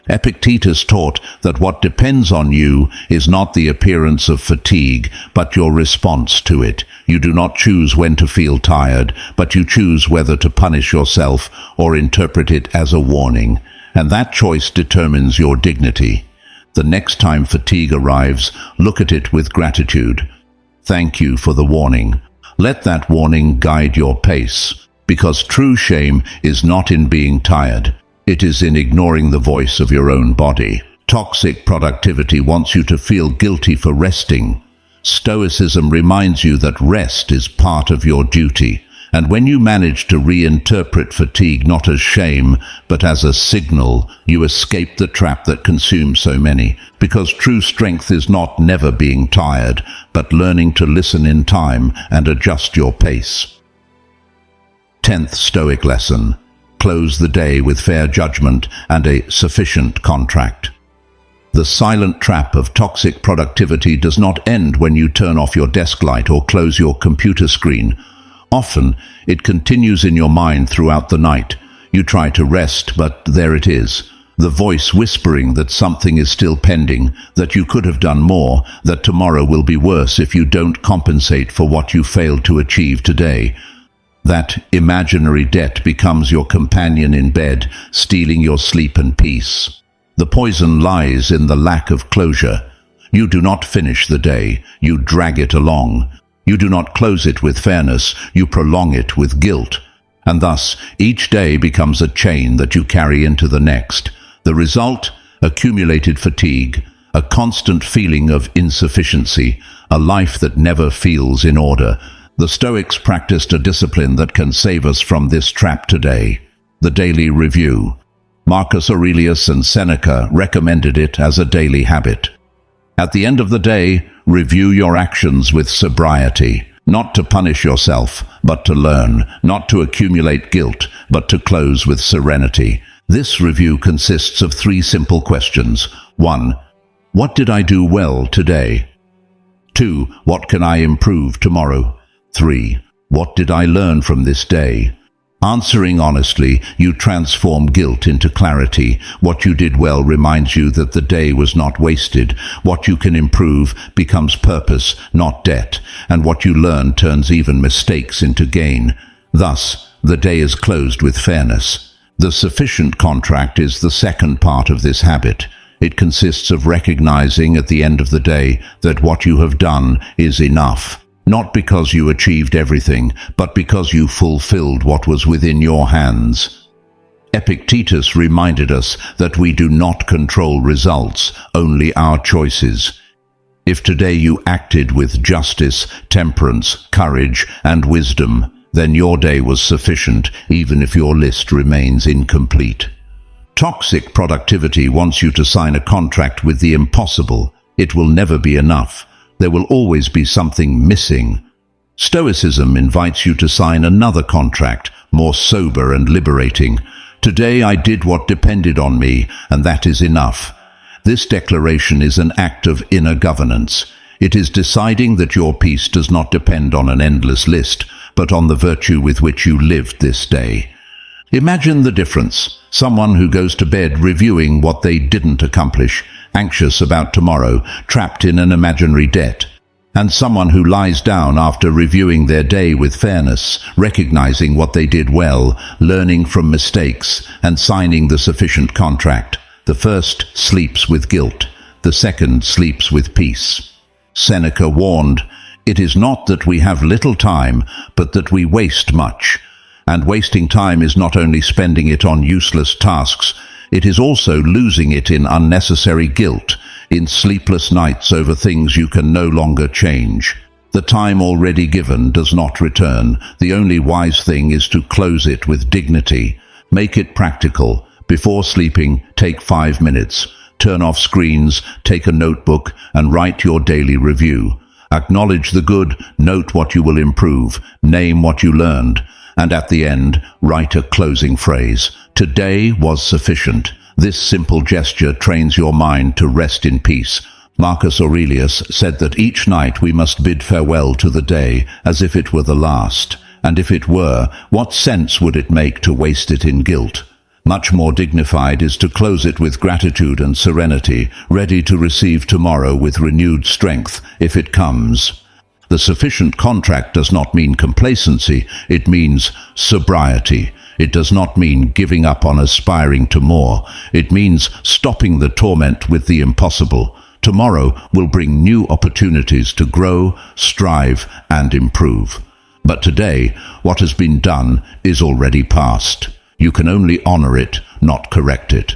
Epictetus taught that what depends on you is not the appearance of fatigue, but your response to it. You do not choose when to feel tired, but you choose whether to punish yourself or interpret it as a warning. And that choice determines your dignity. The next time fatigue arrives, look at it with gratitude. Thank you for the warning. Let that warning guide your pace, because true shame is not in being tired. It is in ignoring the voice of your own body. Toxic productivity wants you to feel guilty for resting. Stoicism reminds you that rest is part of your duty. And when you manage to reinterpret fatigue not as shame, but as a signal, you escape the trap that consumes so many. Because true strength is not never being tired, but learning to listen in time and adjust your pace. 10th Stoic lesson. Close the day with fair judgment and a sufficient contract. The silent trap of toxic productivity does not end when you turn off your desk light or close your computer screen. Often, it continues in your mind throughout the night. You try to rest, but there it is. The voice whispering that something is still pending, that you could have done more, that tomorrow will be worse if you don't compensate for what you failed to achieve today. That imaginary debt becomes your companion in bed, stealing your sleep and peace. The poison lies in the lack of closure. You do not finish the day, you drag it along. You do not close it with fairness, you prolong it with guilt. And thus, each day becomes a chain that you carry into the next. The result? Accumulated fatigue, a constant feeling of insufficiency, a life that never feels in order. The Stoics practiced a discipline that can save us from this trap today: the daily review. Marcus Aurelius and Seneca recommended it as a daily habit. At the end of the day, review your actions with sobriety, not to punish yourself, but to learn, not to accumulate guilt, but to close with serenity. This review consists of 3 simple questions. 1. What did I do well today? 2. What can I improve tomorrow? 3. What did I learn from this day? Answering honestly, you transform guilt into clarity. What you did well reminds you that the day was not wasted. What you can improve becomes purpose, not debt. And what you learn turns even mistakes into gain. Thus, the day is closed with fairness. The sufficient contract is the second part of this habit. It consists of recognizing at the end of the day that what you have done is enough. Not because you achieved everything, but because you fulfilled what was within your hands. Epictetus reminded us that we do not control results, only our choices. If today you acted with justice, temperance, courage, and wisdom, then your day was sufficient, even if your list remains incomplete. Toxic productivity wants you to sign a contract with the impossible. It will never be enough. There will always be something missing. Stoicism invites you to sign another contract, more sober and liberating. Today I did what depended on me, and that is enough. This declaration is an act of inner governance. It is deciding that your peace does not depend on an endless list, but on the virtue with which you lived this day. Imagine the difference. Someone who goes to bed reviewing what they didn't accomplish, anxious about tomorrow, trapped in an imaginary debt. and someone who lies down after reviewing their day with fairness, recognizing what they did well, learning from mistakes, and signing the sufficient contract. The first sleeps with guilt, the second sleeps with peace. Seneca warned, "It is not that we have little time, but that we waste much." And wasting time is not only spending it on useless tasks, it is also losing it in unnecessary guilt, in sleepless nights over things you can no longer change. The time already given does not return. The only wise thing is to close it with dignity. Make it practical. Before sleeping, take 5 minutes. Turn off screens, take a notebook, and write your daily review. Acknowledge the good, note what you will improve, name what you learned, and at the end, write a closing phrase. Today was sufficient. This simple gesture trains your mind to rest in peace. Marcus Aurelius said that each night we must bid farewell to the day as if it were the last. And if it were, what sense would it make to waste it in guilt? Much more dignified is to close it with gratitude and serenity, ready to receive tomorrow with renewed strength if it comes. The sufficient contract does not mean complacency, it means sobriety. It does not mean giving up on aspiring to more. It means stopping the torment with the impossible. Tomorrow will bring new opportunities to grow, strive, and improve. But today, what has been done is already past. You can only honor it, not correct it.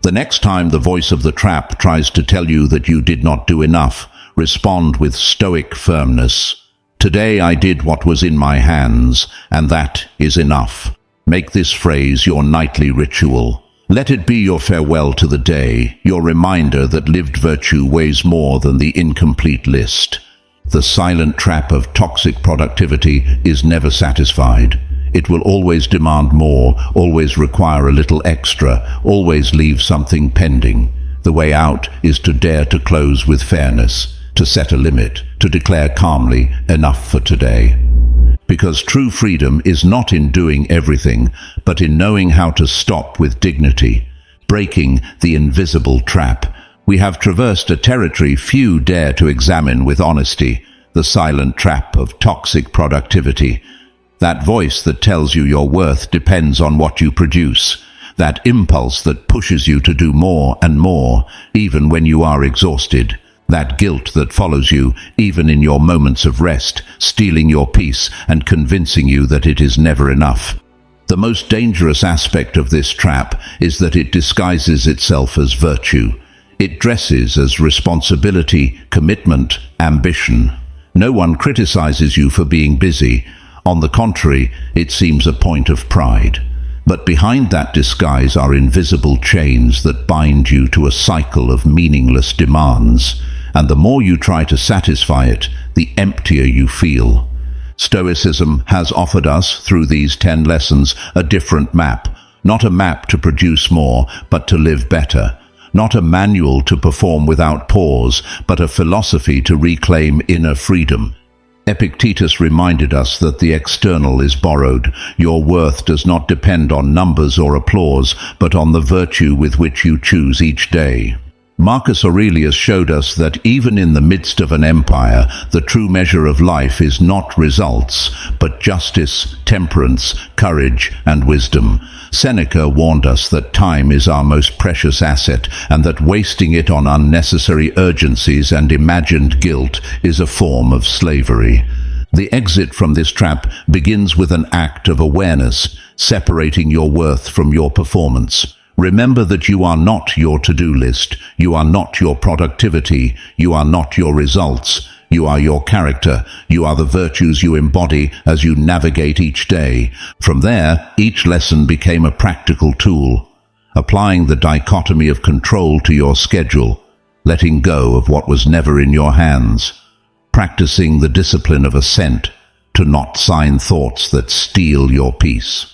The next time the voice of the trap tries to tell you that you did not do enough, respond with stoic firmness. Today I did what was in my hands, and that is enough. Make this phrase your nightly ritual. Let it be your farewell to the day, your reminder that lived virtue weighs more than the incomplete list. The silent trap of toxic productivity is never satisfied. It will always demand more, always require a little extra, always leave something pending. The way out is to dare to close with fairness, to set a limit, to declare calmly, enough for today. Because true freedom is not in doing everything, but in knowing how to stop with dignity, breaking the invisible trap. We have traversed a territory few dare to examine with honesty, the silent trap of toxic productivity. That voice that tells you your worth depends on what you produce. That impulse that pushes you to do more and more, even when you are exhausted. That guilt that follows you, even in your moments of rest, stealing your peace and convincing you that it is never enough. The most dangerous aspect of this trap is that it disguises itself as virtue. It dresses as responsibility, commitment, ambition. No one criticizes you for being busy. On the contrary, it seems a point of pride. But behind that disguise are invisible chains that bind you to a cycle of meaningless demands. And the more you try to satisfy it, the emptier you feel. Stoicism has offered us, through these 10 lessons, a different map. Not a map to produce more, but to live better. Not a manual to perform without pause, but a philosophy to reclaim inner freedom. Epictetus reminded us that the external is borrowed. Your worth does not depend on numbers or applause, but on the virtue with which you choose each day. Marcus Aurelius showed us that even in the midst of an empire, the true measure of life is not results, but justice, temperance, courage, and wisdom. Seneca warned us that time is our most precious asset, and that wasting it on unnecessary urgencies and imagined guilt is a form of slavery. The exit from this trap begins with an act of awareness, separating your worth from your performance. Remember that you are not your to-do list, you are not your productivity, you are not your results, you are your character, you are the virtues you embody as you navigate each day. From there, each lesson became a practical tool, applying the dichotomy of control to your schedule, letting go of what was never in your hands, practicing the discipline of assent to not sign thoughts that steal your peace.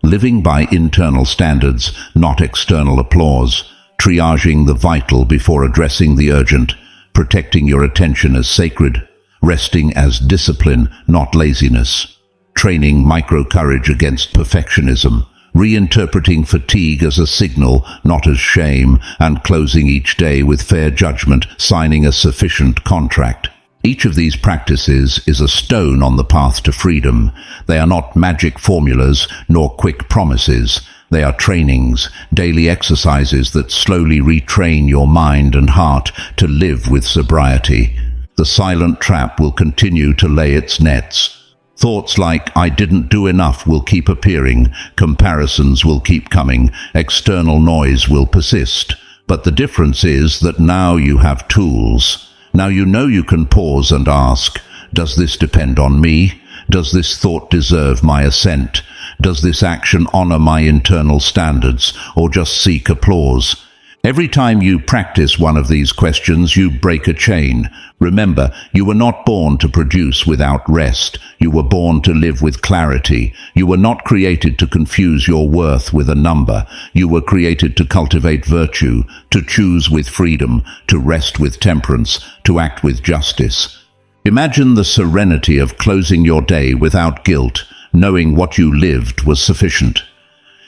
Living by internal standards, not external applause, triaging the vital before addressing the urgent, protecting your attention as sacred, resting as discipline, not laziness, training micro-courage against perfectionism, reinterpreting fatigue as a signal, not as shame, and closing each day with fair judgment, signing a sufficient contract. Each of these practices is a stone on the path to freedom. They are not magic formulas nor quick promises. They are trainings, daily exercises that slowly retrain your mind and heart to live with sobriety. The silent trap will continue to lay its nets. Thoughts like, "I didn't do enough," will keep appearing, comparisons will keep coming, external noise will persist. But the difference is that now you have tools. Now you know you can pause and ask, does this depend on me? Does this thought deserve my assent? Does this action honor my internal standards, or just seek applause? Every time you practice one of these questions, you break a chain. Remember, you were not born to produce without rest. You were born to live with clarity. You were not created to confuse your worth with a number. You were created to cultivate virtue, to choose with freedom, to rest with temperance, to act with justice. Imagine the serenity of closing your day without guilt, knowing what you lived was sufficient.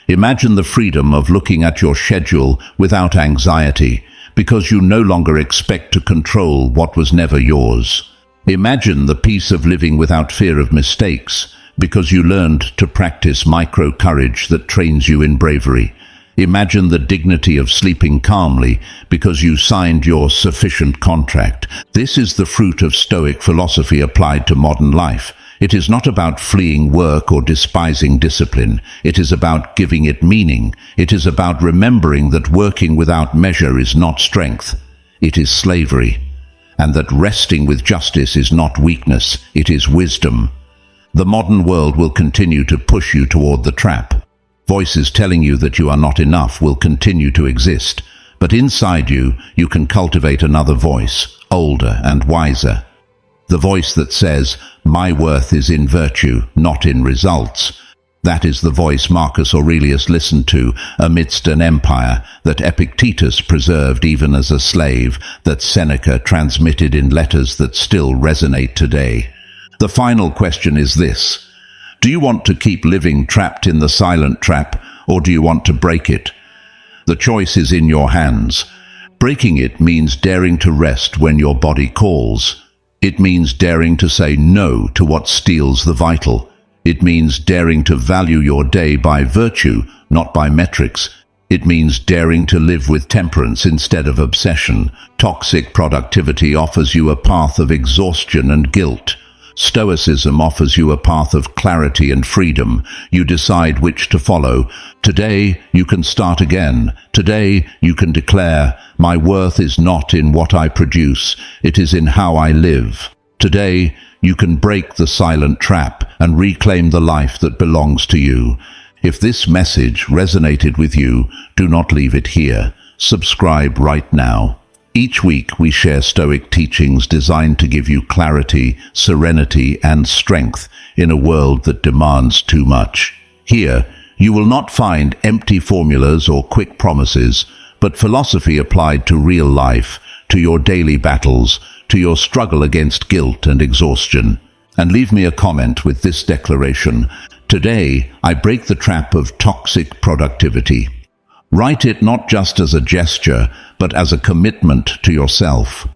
Imagine the freedom of looking at your schedule without anxiety, because you no longer expect to control what was never yours. Imagine the peace of living without fear of mistakes, because you learned to practice micro-courage that trains you in bravery. Imagine the dignity of sleeping calmly, because you signed your sufficient contract. This is the fruit of Stoic philosophy applied to modern life. It is not about fleeing work or despising discipline. It is about giving it meaning. It is about remembering that working without measure is not strength. It is slavery. And that resting with justice is not weakness. It is wisdom. The modern world will continue to push you toward the trap. Voices telling you that you are not enough will continue to exist. But inside you, you can cultivate another voice, older and wiser. The voice that says, "My worth is in virtue, not in results." That is the voice Marcus Aurelius listened to amidst an empire, that Epictetus preserved even as a slave, that Seneca transmitted in letters that still resonate today. The final question is this: do you want to keep living trapped in the silent trap, or do you want to break it? The choice is in your hands. Breaking it means daring to rest when your body calls. It means daring to say no to what steals the vital. It means daring to value your day by virtue, not by metrics. It means daring to live with temperance instead of obsession. Toxic productivity offers you a path of exhaustion and guilt. Stoicism offers you a path of clarity and freedom. You decide which to follow. Today, you can start again. Today, you can declare, "My worth is not in what I produce, it is in how I live." Today, you can break the silent trap and reclaim the life that belongs to you. If this message resonated with you, do not leave it here. Subscribe right now. Each week we share Stoic teachings designed to give you clarity, serenity, and strength in a world that demands too much. Here, you will not find empty formulas or quick promises, but philosophy applied to real life, to your daily battles, to your struggle against guilt and exhaustion. And leave me a comment with this declaration: today, I break the trap of toxic productivity. Write it not just as a gesture, but as a commitment to yourself.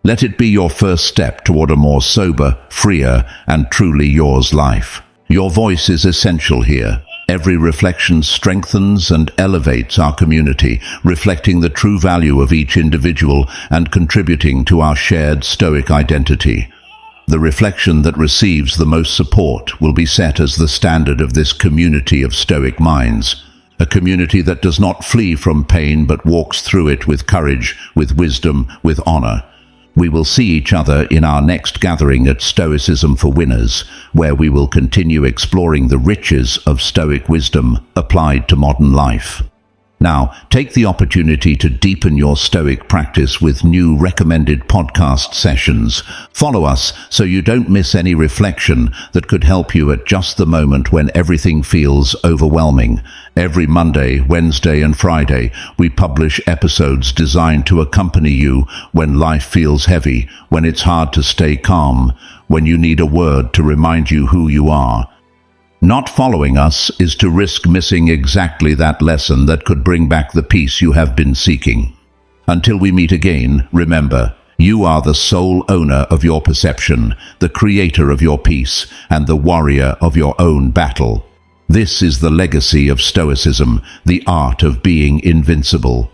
Let it be your first step toward a more sober, freer, and truly yours life. Your voice is essential here. Every reflection strengthens and elevates our community, reflecting the true value of each individual and contributing to our shared Stoic identity. The reflection that receives the most support will be set as the standard of this community of Stoic minds. A community that does not flee from pain but walks through it with courage, with wisdom, with honor. We will see each other in our next gathering at Stoicism for Winners, where we will continue exploring the riches of Stoic wisdom applied to modern life. Now, take the opportunity to deepen your Stoic practice with new recommended podcast sessions. Follow us so you don't miss any reflection that could help you at just the moment when everything feels overwhelming. Every Monday, Wednesday, and Friday, we publish episodes designed to accompany you when life feels heavy, when it's hard to stay calm, when you need a word to remind you who you are. Not following us is to risk missing exactly that lesson that could bring back the peace you have been seeking. Until we meet again, remember, You are the sole owner of your perception, the creator of your peace, and the warrior of your own battle. This is the legacy of Stoicism, the art of being invincible.